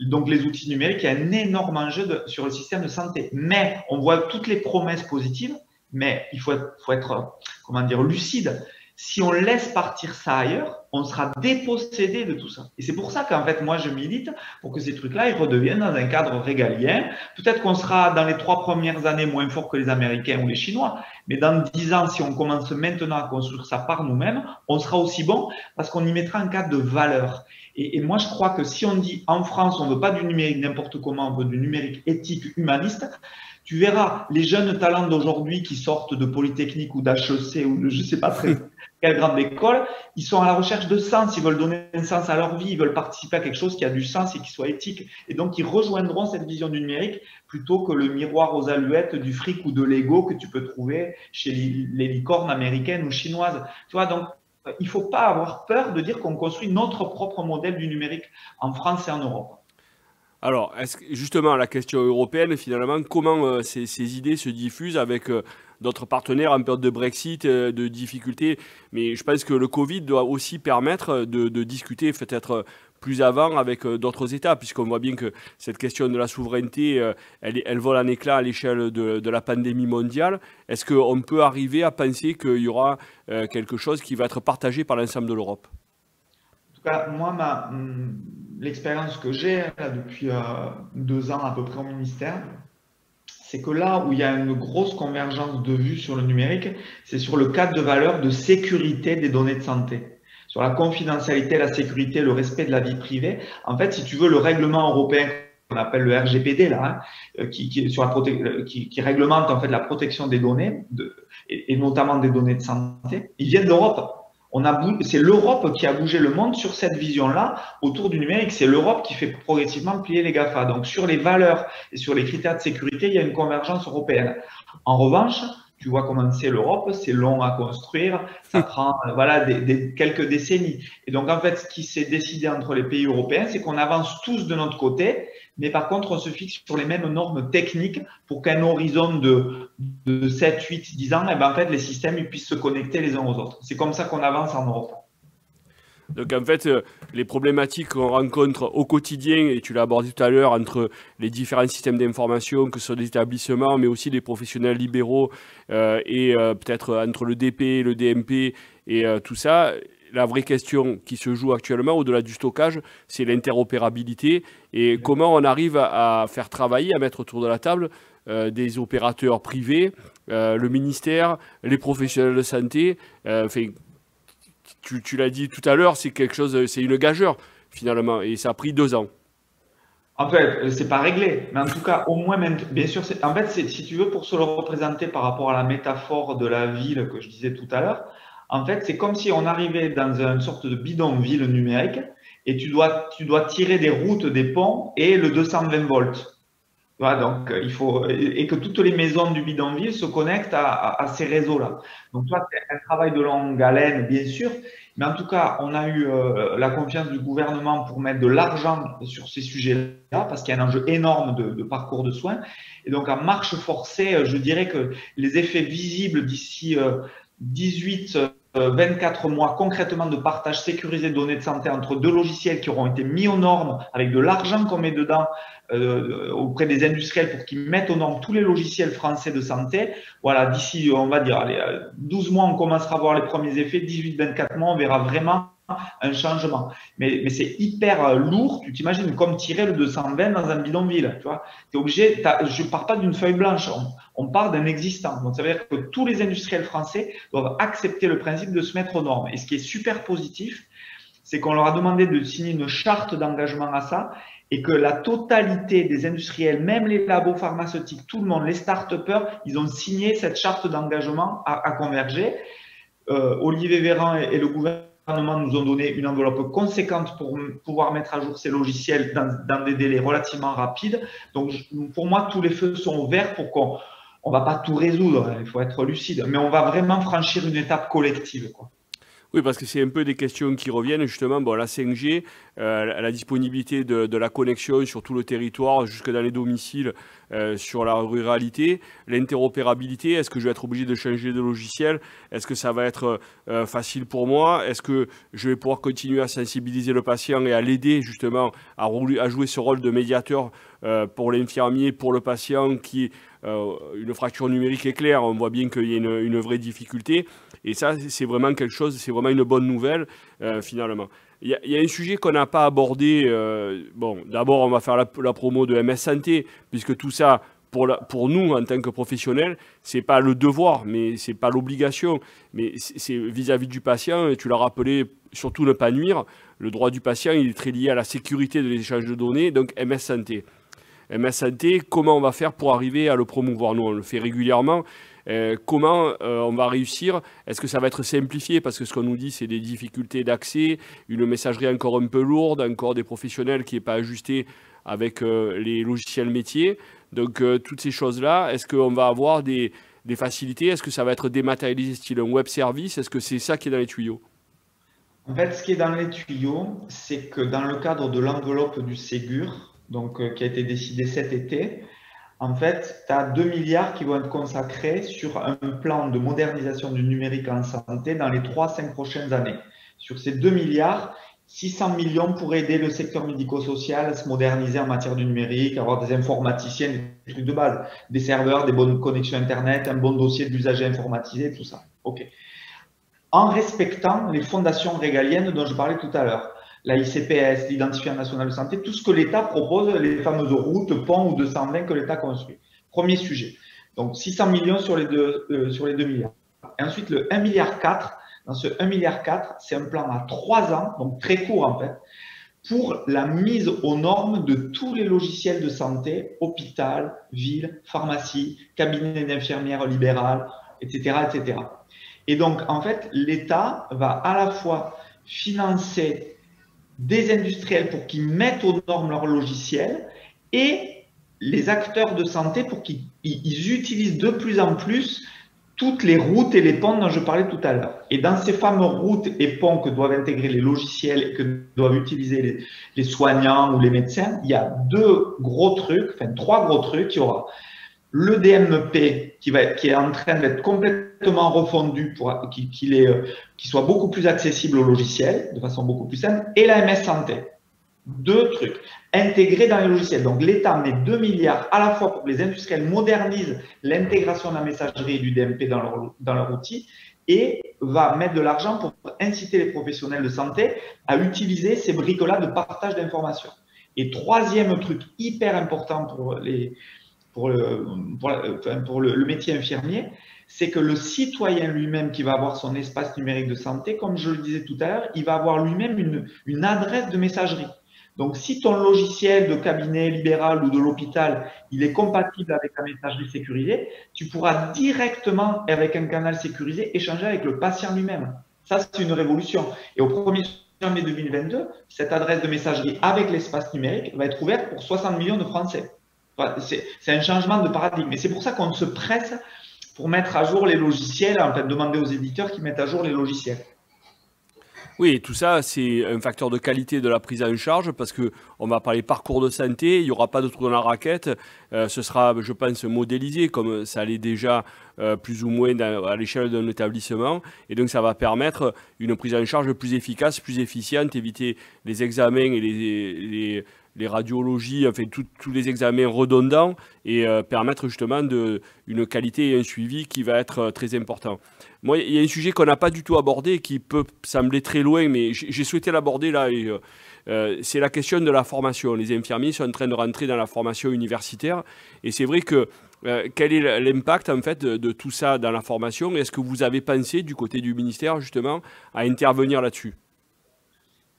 Donc, les outils numériques, il y a un énorme enjeu sur le système de santé. Mais on voit toutes les promesses positives, mais il faut être comment dire, lucide. Si on laisse partir ça ailleurs, on sera dépossédé de tout ça. Et c'est pour ça qu'en fait, moi, je milite pour que ces trucs-là, ils redeviennent dans un cadre régalien. Peut-être qu'on sera dans les 3 premières années moins fort que les Américains ou les Chinois, mais dans 10 ans, si on commence maintenant à construire ça par nous-mêmes, on sera aussi bon parce qu'on y mettra un cadre de valeur. Et moi, je crois que si on dit en France, on ne veut pas du numérique n'importe comment, on veut du numérique éthique, humaniste, tu verras les jeunes talents d'aujourd'hui qui sortent de Polytechnique ou d'HEC ou de je ne sais pas très quelle grande école, ils sont à la recherche de sens, ils veulent donner un sens à leur vie, ils veulent participer à quelque chose qui a du sens et qui soit éthique. Et donc, ils rejoindront cette vision du numérique plutôt que le miroir aux aluettes du fric ou de l'ego que tu peux trouver chez les licornes américaines ou chinoises. Tu vois, donc, il ne faut pas avoir peur de dire qu'on construit notre propre modèle du numérique en France et en Europe. Alors, justement, la question européenne, finalement, comment ces idées se diffusent avec d'autres partenaires en période de Brexit, de difficultés? Mais je pense que le Covid doit aussi permettre de discuter peut-être plus avant avec d'autres États, puisqu'on voit bien que cette question de la souveraineté, elle vole en éclat à l'échelle de la pandémie mondiale. Est-ce qu'on peut arriver à penser qu'il y aura quelque chose qui va être partagé par l'ensemble de l'Europe? En tout cas, moi, l'expérience que j'ai depuis 2 ans à peu près au ministère, c'est que là où il y a une grosse convergence de vues sur le numérique, c'est sur le cadre de valeur de sécurité des données de santé. Sur la confidentialité, la sécurité, le respect de la vie privée. En fait, si tu veux, le règlement européen qu'on appelle le RGPD, là, qui réglemente en fait la protection des données, et notamment des données de santé, ils viennent d'Europe. C'est l'Europe qui a bougé le monde sur cette vision-là autour du numérique. C'est l'Europe qui fait progressivement plier les GAFA. Donc, sur les valeurs et sur les critères de sécurité, il y a une convergence européenne. En revanche, tu vois comment c'est l'Europe, c'est long à construire, ça prend voilà, quelques décennies. Et donc, en fait, ce qui s'est décidé entre les pays européens, c'est qu'on avance tous de notre côté, mais par contre, on se fixe sur les mêmes normes techniques pour qu'à un horizon de 7, 8, 10 ans, eh ben, en fait, les systèmes ils puissent se connecter les uns aux autres. C'est comme ça qu'on avance en Europe. Donc en fait, les problématiques qu'on rencontre au quotidien, et tu l'as abordé tout à l'heure, entre les différents systèmes d'information, que ce soit des établissements, mais aussi des professionnels libéraux, et peut-être entre le DP, le DMP et tout ça, la vraie question qui se joue actuellement, au-delà du stockage, c'est l'interopérabilité et comment on arrive à faire travailler, à mettre autour de la table des opérateurs privés, le ministère, les professionnels de santé, enfin, tu l'as dit tout à l'heure, c'est quelque chose, c'est une gageure finalement, et ça a pris 2 ans. En fait, c'est pas réglé, mais en tout cas, au moins, même, bien sûr, en fait, si tu veux, pour se le représenter par rapport à la métaphore de la ville que je disais tout à l'heure, en fait, c'est comme si on arrivait dans une sorte de bidonville numérique et tu dois tirer des routes, des ponts et le 220 volts. Voilà, donc, il faut, et que toutes les maisons du bidonville se connectent à ces réseaux-là. Donc, toi, c'est un travail de longue haleine, bien sûr, mais en tout cas, on a eu la confiance du gouvernement pour mettre de l'argent sur ces sujets-là, parce qu'il y a un enjeu énorme de parcours de soins. Et donc, en marche forcée, je dirais que les effets visibles d'ici 18, 24 mois concrètement de partage sécurisé de données de santé entre 2 logiciels qui auront été mis aux normes avec de l'argent qu'on met dedans auprès des industriels pour qu'ils mettent aux normes tous les logiciels français de santé. Voilà, d'ici, on va dire, allez, 12 mois, on commencera à voir les premiers effets. 18-24 mois, on verra vraiment un changement. Mais c'est hyper lourd. Tu t'imagines comme tirer le 220 dans un bidonville. Tu vois, t'es obligé, je ne pars pas d'une feuille blanche. On part d'un existant. Donc, ça veut dire que tous les industriels français doivent accepter le principe de se mettre aux normes. Et ce qui est super positif, c'est qu'on leur a demandé de signer une charte d'engagement à ça et que la totalité des industriels, même les labos pharmaceutiques, tout le monde, les start-upers, ils ont signé cette charte d'engagement à converger. Olivier Véran et le gouvernement nous ont donné une enveloppe conséquente pour pouvoir mettre à jour ces logiciels dans des délais relativement rapides. Donc, pour moi, tous les feux sont verts pour qu'on ne va pas tout résoudre, il faut être lucide, mais on va vraiment franchir une étape collective, quoi. Oui, parce que c'est un peu des questions qui reviennent justement. Bon, la 5G, la disponibilité de la connexion sur tout le territoire, jusque dans les domiciles, sur la ruralité, l'interopérabilité. Est-ce que je vais être obligé de changer de logiciel? Est-ce que ça va être facile pour moi? Est-ce que je vais pouvoir continuer à sensibiliser le patient et à l'aider justement à jouer ce rôle de médiateur pour l'infirmier, pour le patient qui une fracture numérique est claire, on voit bien qu'il y a une vraie difficulté. Et ça, c'est vraiment quelque chose, c'est vraiment une bonne nouvelle, finalement. Il y a un sujet qu'on n'a pas abordé. Bon, d'abord, on va faire la promo de MS Santé, puisque tout ça, pour nous, en tant que professionnels, c'est pas le devoir, mais c'est pas l'obligation. Mais c'est vis-à-vis du patient, et tu l'as rappelé, surtout ne pas nuire. Le droit du patient, il est très lié à la sécurité de l'échange de données, donc MS Santé. MS Santé, comment on va faire pour arriver à le promouvoir? Nous, on le fait régulièrement. Comment on va réussir? Est-ce que ça va être simplifié? Parce que ce qu'on nous dit, c'est des difficultés d'accès, une messagerie encore un peu lourde, encore des professionnels qui n'est pas ajustés avec les logiciels métiers. Donc, toutes ces choses-là, est-ce qu'on va avoir des facilités? Est-ce que ça va être dématérialisé, style un web service? Est-ce que c'est ça qui est dans les tuyaux? En fait, ce qui est dans les tuyaux, c'est que dans le cadre de l'enveloppe du Ségur, donc, qui a été décidée cet été, en fait, tu as 2 milliards qui vont être consacrés sur un plan de modernisation du numérique en santé dans les 3-5 prochaines années. Sur ces 2 milliards, 600 millions pour aider le secteur médico-social à se moderniser en matière du numérique, avoir des informaticiens, des trucs de base, des serveurs, des bonnes connexions Internet, un bon dossier d'usager informatisé, tout ça. OK. En respectant les fondations régaliennes dont je parlais tout à l'heure. La ICPS, l'Identifiant national de santé, tout ce que l'État propose, les fameuses routes, ponts ou 220 que l'État construit. Premier sujet. Donc 600 millions sur les 2 milliards. Et ensuite, le 1,4 milliard. Dans ce 1,4 milliard, c'est un plan à 3 ans, donc très court en fait, pour la mise aux normes de tous les logiciels de santé, hôpital, ville, pharmacie, cabinet d'infirmières libérales, etc., etc. Et donc, en fait, l'État va à la fois financer des industriels pour qu'ils mettent aux normes leurs logiciels et les acteurs de santé pour qu'ils utilisent de plus en plus toutes les routes et les ponts dont je parlais tout à l'heure. Et dans ces fameux routes et ponts que doivent intégrer les logiciels et que doivent utiliser les soignants ou les médecins, il y a 3 gros trucs. Il y aura le DMP qui est en train d'être complètement refondu pour qu'il soit beaucoup plus accessible au logiciel, de façon beaucoup plus simple, et la MS Santé. 2 trucs intégrés dans les logiciels. Donc l'État met 2 milliards à la fois pour que les industriels modernisent l'intégration de la messagerie et du DMP dans leur outil, et va mettre de l'argent pour inciter les professionnels de santé à utiliser ces briques-là de partage d'informations. Et 3e truc hyper important pour le métier infirmier, c'est que le citoyen lui-même qui va avoir son espace numérique de santé, comme je le disais tout à l'heure, il va avoir lui-même une adresse de messagerie. Donc, si ton logiciel de cabinet libéral ou de l'hôpital, il est compatible avec la messagerie sécurisée, tu pourras directement, avec un canal sécurisé, échanger avec le patient lui-même. Ça, c'est une révolution. Et au 1er janvier 2022, cette adresse de messagerie avec l'espace numérique va être ouverte pour 60 millions de Français. C'est un changement de paradigme. Et c'est pour ça qu'on se presse pour mettre à jour les logiciels, en fait, demander aux éditeurs qui mettent à jour les logiciels. Oui, tout ça, c'est un facteur de qualité de la prise en charge parce qu'on va parler parcours de santé, il n'y aura pas de trou dans la raquette, ce sera, je pense, modélisé comme ça l'est déjà plus ou moins à l'échelle d'un établissement. Et donc, ça va permettre une prise en charge plus efficace, plus efficiente, éviter les examens et les radiologies, enfin tous les examens redondants et permettre justement une qualité et un suivi qui va être très important. Moi, il y a un sujet qu'on n'a pas du tout abordé qui peut sembler très loin, mais j'ai souhaité l'aborder là. C'est la question de la formation. Les infirmiers sont en train de rentrer dans la formation universitaire et c'est vrai que quel est l'impact en fait de tout ça dans la formation? Est-ce que vous avez pensé du côté du ministère justement à intervenir là-dessus?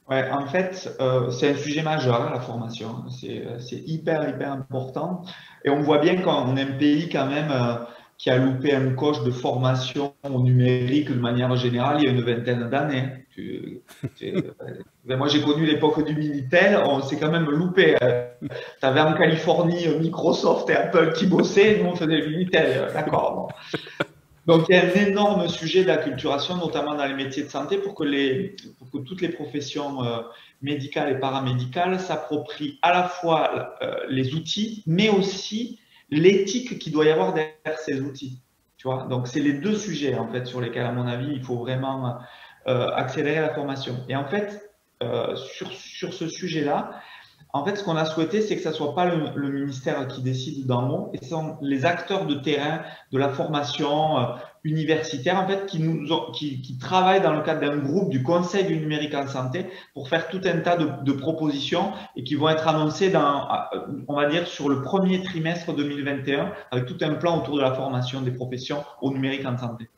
Ouais, en fait, c'est un sujet majeur, la formation. C'est hyper important. Et on voit bien qu'on est un pays quand même qui a loupé un coche de formation au numérique de manière générale il y a une vingtaine d'années. Moi, j'ai connu l'époque du Minitel, on s'est quand même loupé. Tu avais en Californie Microsoft et Apple qui bossaient, nous on faisait le Minitel, d'accord. Bon. Donc, il y a un énorme sujet d'acculturation, notamment dans les métiers de santé, pour que toutes les professions médicales et paramédicales s'approprient à la fois les outils, mais aussi l'éthique qu'il doit y avoir derrière ces outils. Tu vois, donc, c'est les deux sujets, en fait, sur lesquels, à mon avis, il faut vraiment accélérer la formation. Et en fait, sur ce sujet-là, en fait, ce qu'on a souhaité, c'est que ça ne soit pas le ministère qui décide d'en haut, et ce sont les acteurs de terrain de la formation universitaire, en fait, qui travaillent dans le cadre d'un groupe du Conseil du numérique en santé pour faire tout un tas de propositions et qui vont être annoncées on va dire, sur le premier trimestre 2021, avec tout un plan autour de la formation des professions au numérique en santé.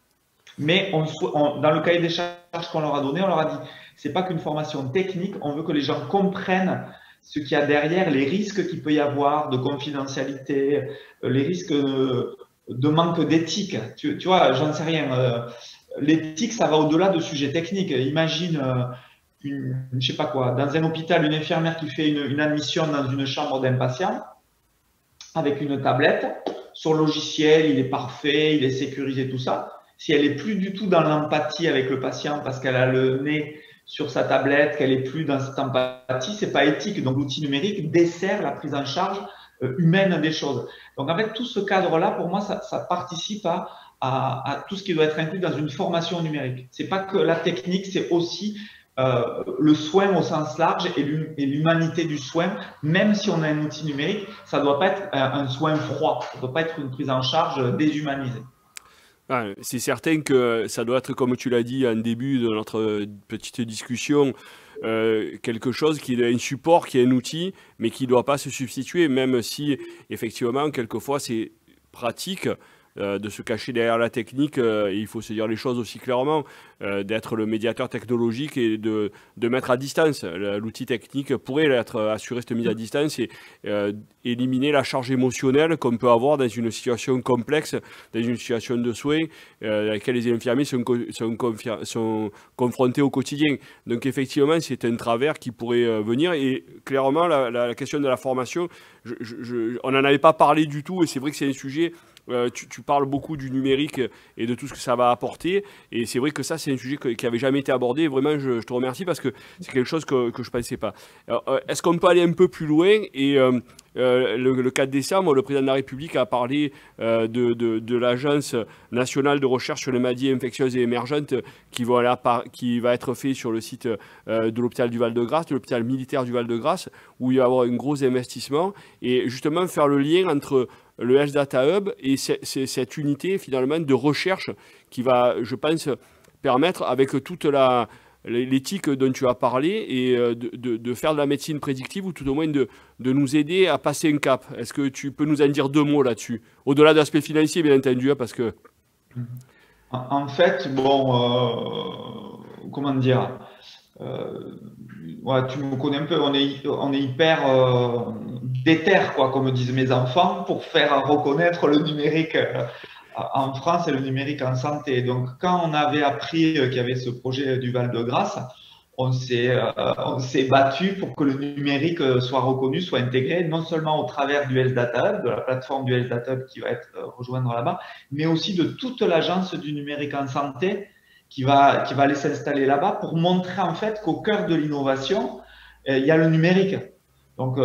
Mais dans le cahier des charges qu'on leur a donné, on leur a dit, c'est pas qu'une formation technique, on veut que les gens comprennent ce qu'il y a derrière, les risques qu'il peut y avoir de confidentialité, les risques de manque d'éthique. Tu vois, j'en sais rien. L'éthique, ça va au-delà de sujets techniques. Imagine, je sais pas quoi, dans un hôpital, une infirmière qui fait une admission dans une chambre d'un patient avec une tablette. Son logiciel, il est parfait, il est sécurisé, tout ça. Si elle est plus du tout dans l'empathie avec le patient parce qu'elle a le nez sur sa tablette, qu'elle est plus dans cette empathie, c'est pas éthique. Donc l'outil numérique dessert la prise en charge humaine des choses. Donc en fait, tout ce cadre-là, pour moi, ça participe à tout ce qui doit être inclus dans une formation numérique. C'est pas que la technique, c'est aussi le soin au sens large et l'humanité du soin. Même si on a un outil numérique, ça doit pas être un soin froid, ça doit pas être une prise en charge déshumanisée. Ah, c'est certain que ça doit être, comme tu l'as dit en début de notre petite discussion, quelque chose qui est un support, qui est un outil, mais qui ne doit pas se substituer, même si effectivement, quelquefois, c'est pratique de se cacher derrière la technique, et il faut se dire les choses aussi clairement, d'être le médiateur technologique et de mettre à distance. L'outil technique pourrait assurer cette mise à distance et éliminer la charge émotionnelle qu'on peut avoir dans une situation complexe, dans une situation de soins à laquelle les infirmiers sont confrontés au quotidien. Donc effectivement, c'est un travers qui pourrait venir, et clairement, la question de la formation, on n'en avait pas parlé du tout, et c'est vrai que c'est un sujet. Tu parles beaucoup du numérique et de tout ce que ça va apporter, et c'est vrai que ça, c'est un sujet qui n'avait jamais été abordé, et vraiment je te remercie parce que c'est quelque chose que je ne pensais pas. Est-ce qu'on peut aller un peu plus loin? Et le 4 décembre, le président de la République a parlé de l'Agence nationale de recherche sur les maladies infectieuses et émergentes qui va être fait sur le site de l'hôpital du Val-de-Grâce, de l'hôpital militaire du Val-de-Grâce, où il va y avoir un gros investissement, et justement faire le lien entre le Health Data Hub et cette unité finalement de recherche qui va, je pense, permettre, avec toute l'éthique dont tu as parlé, et de faire de la médecine prédictive, ou tout au moins de nous aider à passer un cap. Est-ce que tu peux nous en dire deux mots là-dessus? Au-delà de l'aspect financier, bien entendu, parce que... En fait, bon, comment dire, ouais, tu me connais un peu, on est hyper déter, quoi, comme disent mes enfants, pour faire reconnaître le numérique en France et le numérique en santé. Donc, quand on avait appris qu'il y avait ce projet du Val-de-Grâce, on s'est battu pour que le numérique soit reconnu, soit intégré, non seulement au travers du Health Data Hub, de la plateforme du Health Data Hub qui va être rejoindre là-bas, mais aussi de toute l'agence du numérique en santé qui va aller s'installer là-bas pour montrer en fait qu'au cœur de l'innovation, il y a le numérique. Donc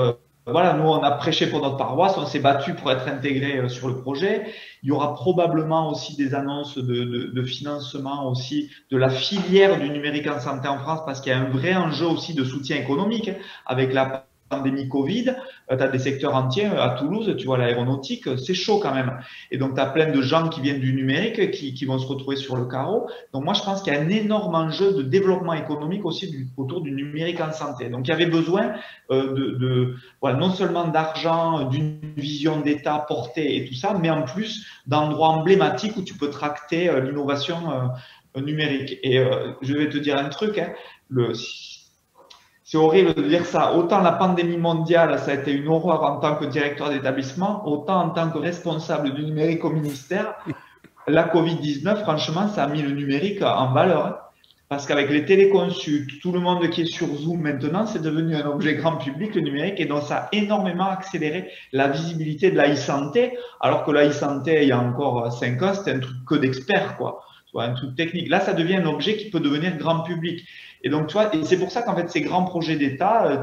voilà, nous on a prêché pour notre paroisse, on s'est battu pour être intégré sur le projet. Il y aura probablement aussi des annonces de financement aussi de la filière du numérique en santé en France, parce qu'il y a un vrai enjeu aussi de soutien économique avec la pandémie Covid. Tu as des secteurs entiers à Toulouse, tu vois, l'aéronautique, c'est chaud quand même. Et donc, tu as plein de gens qui viennent du numérique qui vont se retrouver sur le carreau. Donc, moi, je pense qu'il y a un énorme enjeu de développement économique aussi autour du numérique en santé. Donc, il y avait besoin voilà, non seulement d'argent, d'une vision d'État portée et tout ça, mais en plus d'endroits emblématiques où tu peux tracter l'innovation numérique. Et je vais te dire un truc, hein, c'est horrible de dire ça. Autant la pandémie mondiale, ça a été une horreur en tant que directeur d'établissement, autant en tant que responsable du numérique au ministère, la Covid-19, franchement, ça a mis le numérique en valeur. Parce qu'avec les téléconsultes, tout le monde qui est sur Zoom maintenant, c'est devenu un objet grand public, le numérique, et donc ça a énormément accéléré la visibilité de la e-santé, alors que la e-santé, il y a encore 5 ans, c'était un truc que d'experts, quoi. Un truc technique. Là, ça devient un objet qui peut devenir grand public. Et donc, tu vois, et c'est pour ça qu'en fait, ces grands projets d'État,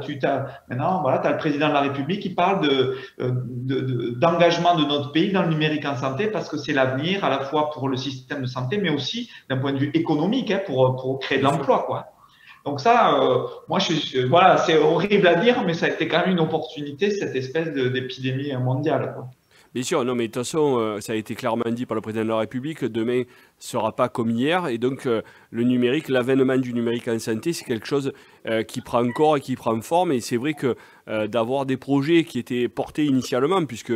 maintenant, voilà, tu as le président de la République qui parle d'engagement de notre pays dans le numérique en santé parce que c'est l'avenir à la fois pour le système de santé, mais aussi d'un point de vue économique, hein, pour créer de l'emploi, quoi. Donc ça, moi, voilà, c'est horrible à dire, mais ça a été quand même une opportunité, cette espèce d'épidémie mondiale, quoi. Bien sûr, non, mais de toute façon, ça a été clairement dit par le président de la République, demain ne sera pas comme hier. Et donc, le numérique, l'avènement du numérique en santé, c'est quelque chose qui prend corps et qui prend forme. Et c'est vrai que d'avoir des projets qui étaient portés initialement, puisque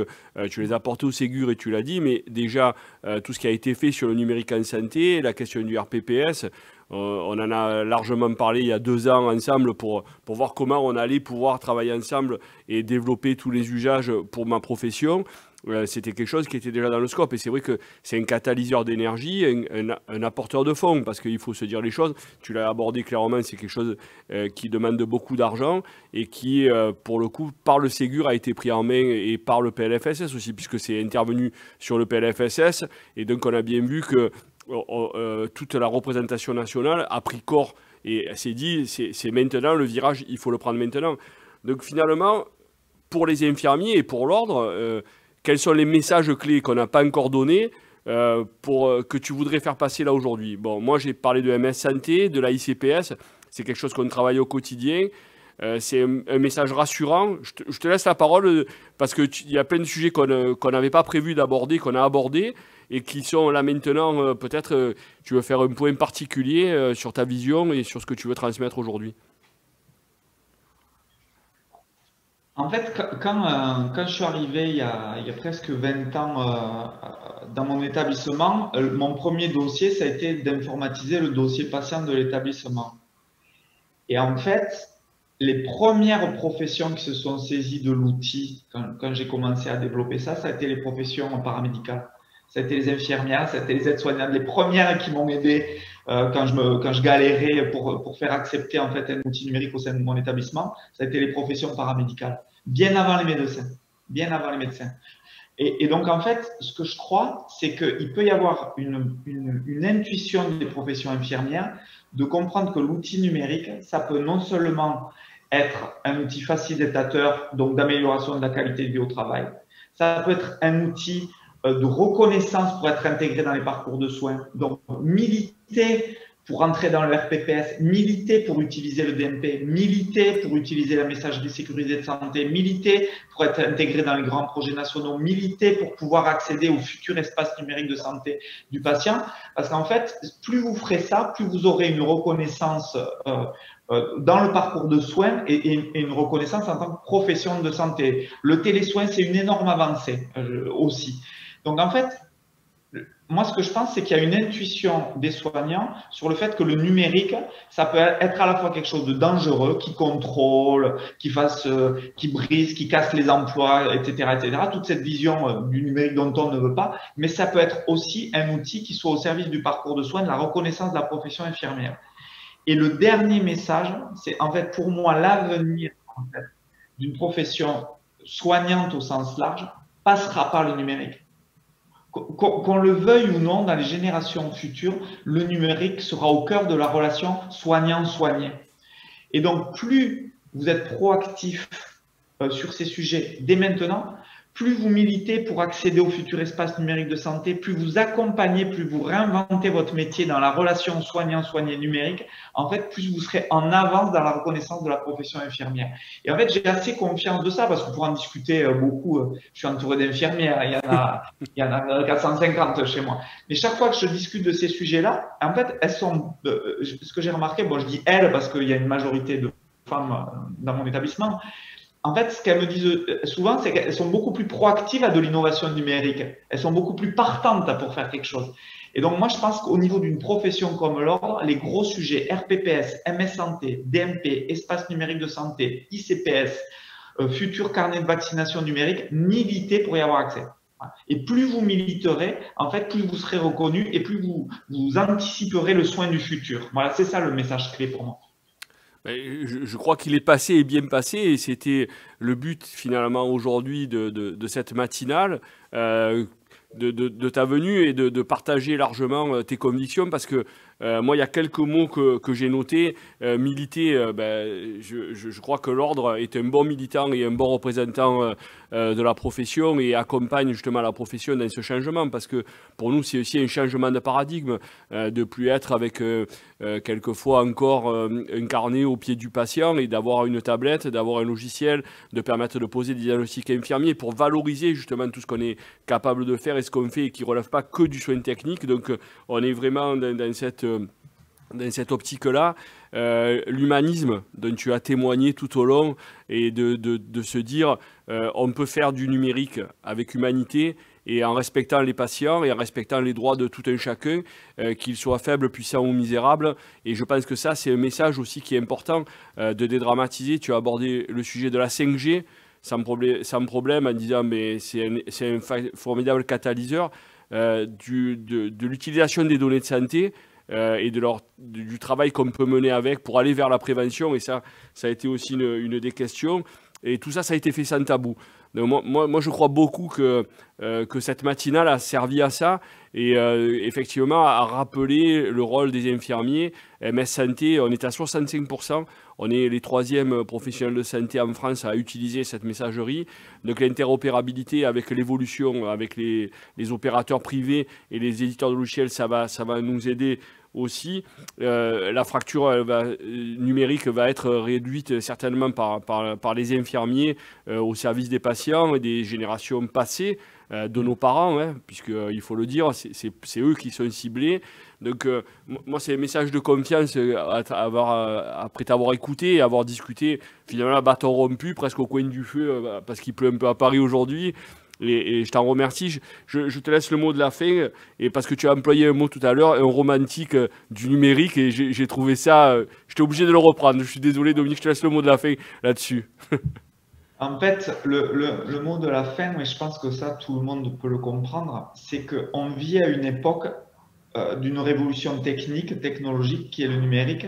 tu les as portés au Ségur et tu l'as dit, mais déjà, tout ce qui a été fait sur le numérique en santé, la question du RPPS, on en a largement parlé il y a 2 ans ensemble pour voir comment on allait pouvoir travailler ensemble et développer tous les usages pour ma profession. C'était quelque chose qui était déjà dans le scope. Et c'est vrai que c'est un catalyseur d'énergie, un apporteur de fonds, parce qu'il faut se dire les choses. Tu l'as abordé clairement, c'est quelque chose qui demande beaucoup d'argent et qui, pour le coup, par le Ségur, a été pris en main et par le PLFSS aussi, puisque c'est intervenu sur le PLFSS. Et donc, on a bien vu que toute la représentation nationale a pris corps et s'est dit, c'est maintenant le virage, il faut le prendre maintenant. Donc, finalement, pour les infirmiers et pour l'ordre, quels sont les messages clés qu'on n'a pas encore donnés que tu voudrais faire passer là aujourd'hui? Bon, moi, j'ai parlé de MS Santé, de la ICPS. C'est quelque chose qu'on travaille au quotidien. C'est un message rassurant. Je te laisse la parole parce qu'il y a plein de sujets qu'on n'avait pas prévu d'aborder, qu'on a abordés et qui sont là maintenant. Peut-être tu veux faire un point particulier sur ta vision et sur ce que tu veux transmettre aujourd'hui. En fait, quand je suis arrivé il y a presque 20 ans dans mon établissement, mon premier dossier, ça a été d'informatiser le dossier patient de l'établissement. Et en fait, les premières professions qui se sont saisies de l'outil, quand j'ai commencé à développer ça, ça a été les professions paramédicales. Ça a été les infirmières, ça a été les aides-soignantes, les premières qui m'ont aidé quand je galérais pour faire accepter en fait un outil numérique au sein de mon établissement. Ça a été les professions paramédicales, bien avant les médecins, bien avant les médecins. Et donc en fait, ce que je crois, c'est qu'il peut y avoir une intuition des professions infirmières de comprendre que l'outil numérique, ça peut non seulement être un outil facilitateur, donc d'amélioration de la qualité de vie au travail, ça peut être un outil de reconnaissance pour être intégré dans les parcours de soins. Donc, militer pour entrer dans le RPPS, militer pour utiliser le DMP, militer pour utiliser la messagerie sécurisée de santé, militer pour être intégré dans les grands projets nationaux, militer pour pouvoir accéder au futur espace numérique de santé du patient. Parce qu'en fait, plus vous ferez ça, plus vous aurez une reconnaissance dans le parcours de soins et une reconnaissance en tant que profession de santé. Le télésoin, c'est une énorme avancée aussi. Donc, en fait, moi, ce que je pense, c'est qu'il y a une intuition des soignants sur le fait que le numérique, ça peut être à la fois quelque chose de dangereux, qui contrôle, qui brise, qui casse les emplois, etc., etc. Toute cette vision du numérique dont on ne veut pas. Mais ça peut être aussi un outil qui soit au service du parcours de soins, de la reconnaissance de la profession infirmière. Et le dernier message, c'est en fait pour moi l'avenir en fait, d'une profession soignante au sens large passera par le numérique. Qu'on le veuille ou non, dans les générations futures, le numérique sera au cœur de la relation soignant-soigné. Et donc, plus vous êtes proactif sur ces sujets dès maintenant, plus vous militez pour accéder au futur espace numérique de santé, plus vous accompagnez, plus vous réinventez votre métier dans la relation soignant-soigné numérique, en fait, plus vous serez en avance dans la reconnaissance de la profession infirmière. Et en fait, j'ai assez confiance de ça parce qu'on pourra en discuter beaucoup. Je suis entouré d'infirmières, il y en a 450 chez moi. Mais chaque fois que je discute de ces sujets-là, en fait, elles sont, ce que j'ai remarqué, bon, je dis elles parce qu'il y a une majorité de femmes dans mon établissement. En fait, ce qu'elles me disent souvent, c'est qu'elles sont beaucoup plus proactives à de l'innovation numérique. Elles sont beaucoup plus partantes pour faire quelque chose. Et donc, moi, je pense qu'au niveau d'une profession comme l'ordre, les gros sujets RPPS, MS Santé, DMP, espace numérique de santé, ICPS, futur carnet de vaccination numérique, militer pour y avoir accès. Et plus vous militerez, en fait, plus vous serez reconnu et plus vous anticiperez le soin du futur. Voilà, c'est ça le message clé pour moi. Je crois qu'il est passé et bien passé, et c'était le but finalement aujourd'hui de cette matinale, de ta venue, et de partager largement tes convictions, parce que moi, il y a quelques mots que j'ai notés. Militer, je crois que l'ordre est un bon militant et un bon représentant de la profession, et accompagne justement la profession dans ce changement, parce que pour nous, c'est aussi un changement de paradigme, de plus être avec quelquefois encore un carnet au pied du patient, et d'avoir une tablette, d'avoir un logiciel, de permettre de poser des diagnostics infirmiers pour valoriser justement tout ce qu'on est capable de faire et ce qu'on fait, et qui ne relève pas que du soin technique. Donc on est vraiment dans cette optique-là. L'humanisme dont tu as témoigné tout au long, et de se dire on peut faire du numérique avec humanité, et en respectant les patients et en respectant les droits de tout un chacun, qu'ils soient faibles, puissants ou misérables. Et je pense que ça, c'est un message aussi qui est important de dédramatiser. Tu as abordé le sujet de la 5G sans problème, en disant mais c'est un formidable catalyseur de l'utilisation des données de santé, et du travail qu'on peut mener avec pour aller vers la prévention. Et ça a été aussi une des questions. Et tout ça, ça a été fait sans tabou. Donc moi, je crois beaucoup que cette matinale a servi à ça, et effectivement à rappeler le rôle des infirmiers. MS Santé, on est à 65%. On est les 3e professionnels de santé en France à utiliser cette messagerie. Donc l'interopérabilité avec l'évolution, avec les opérateurs privés et les éditeurs de logiciels, ça va nous aider aussi. La fracture numérique va être réduite certainement par les infirmiers au service des patients et des générations passées, de nos parents, hein, puisqu'il faut le dire, c'est eux qui sont ciblés. Donc moi, c'est un message de confiance, après t'avoir écouté et avoir discuté, finalement à bâton rompu, presque au coin du feu, parce qu'il pleut un peu à Paris aujourd'hui. Et je t'en remercie. Je te laisse le mot de la fin, et parce que tu as employé un mot tout à l'heure, un romantique du numérique, et j'ai trouvé ça, j'étais obligé de le reprendre. Je suis désolé, Dominique, je te laisse le mot de la fin là-dessus. En fait, le mot de la fin, mais je pense que ça, tout le monde peut le comprendre, c'est qu'on vit à une époque d'une révolution technologique, qui est le numérique.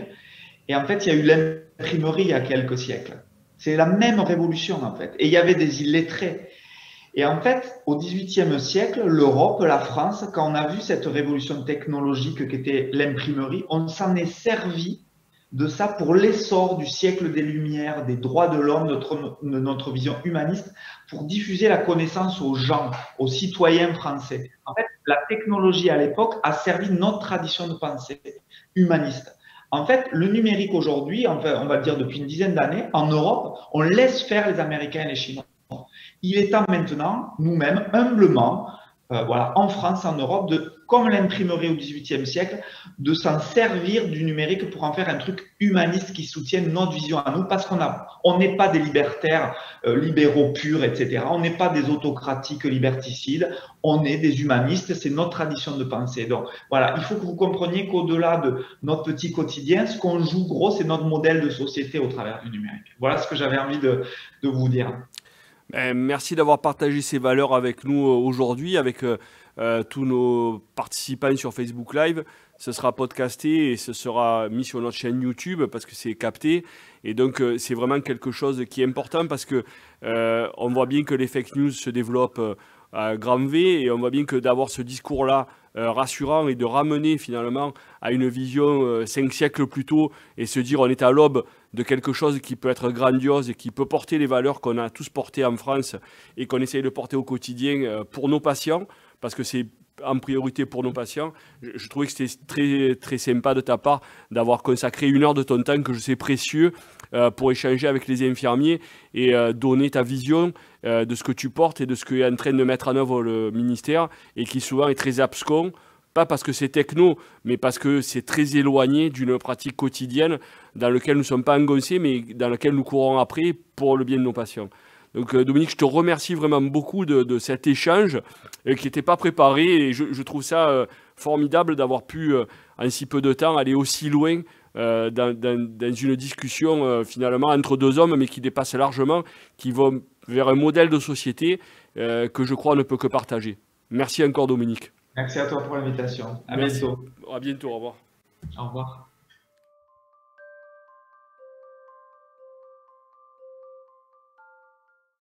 Et en fait, il y a eu l'imprimerie il y a quelques siècles. C'est la même révolution, en fait. Et il y avait des illettrés. Et en fait, au XVIIIe siècle, l'Europe, la France, quand on a vu cette révolution technologique qu'était l'imprimerie, on s'en est servi de ça pour l'essor du siècle des Lumières, des droits de l'homme, de notre vision humaniste, pour diffuser la connaissance aux gens, aux citoyens français. En fait, la technologie à l'époque a servi notre tradition de pensée humaniste. En fait, le numérique aujourd'hui, enfin, on va le dire depuis une dizaine d'années, en Europe, on laisse faire les Américains et les Chinois. Il est temps maintenant, nous-mêmes, humblement, en France, en Europe, comme l'imprimerie au XVIIIe siècle, de s'en servir du numérique pour en faire un truc humaniste qui soutienne notre vision à nous, parce qu'on n'est pas des libertaires libéraux purs, etc. On n'est pas des autocratiques liberticides, on est des humanistes, c'est notre tradition de pensée. Donc voilà, il faut que vous compreniez qu'au-delà de notre petit quotidien, ce qu'on joue gros, c'est notre modèle de société au travers du numérique. Voilà ce que j'avais envie de vous dire. Merci d'avoir partagé ces valeurs avec nous aujourd'hui, avec tous nos participants sur Facebook Live. Ce sera podcasté et ce sera mis sur notre chaîne YouTube, parce que c'est capté. Et donc, c'est vraiment quelque chose qui est important, parce que on voit bien que les fake news se développent à grand V, et on voit bien que d'avoir ce discours-là rassurant, et de ramener finalement à une vision 5 siècles plus tôt, et se dire on est à l'aube de quelque chose qui peut être grandiose et qui peut porter les valeurs qu'on a tous portées en France et qu'on essaye de porter au quotidien pour nos patients, parce que c'est en priorité pour nos patients. Je trouvais que c'était très, très sympa de ta part d'avoir consacré 1 heure de ton temps, que je sais précieux, pour échanger avec les infirmiers et donner ta vision de ce que tu portes et de ce qu'est en train de mettre en œuvre le ministère, et qui souvent est très abscon, pas parce que c'est techno, mais parce que c'est très éloigné d'une pratique quotidienne dans laquelle nous ne sommes pas engoncés, mais dans laquelle nous courons après pour le bien de nos patients. Donc Dominique, je te remercie vraiment beaucoup de cet échange qui n'était pas préparé, et je trouve ça formidable d'avoir pu, en si peu de temps, aller aussi loin dans une discussion finalement entre deux hommes, mais qui dépasse largement, qui vont vers un modèle de société que je crois on ne peut que partager. Merci encore Dominique. Merci à toi pour l'invitation. À bientôt. À bientôt, au revoir. Au revoir.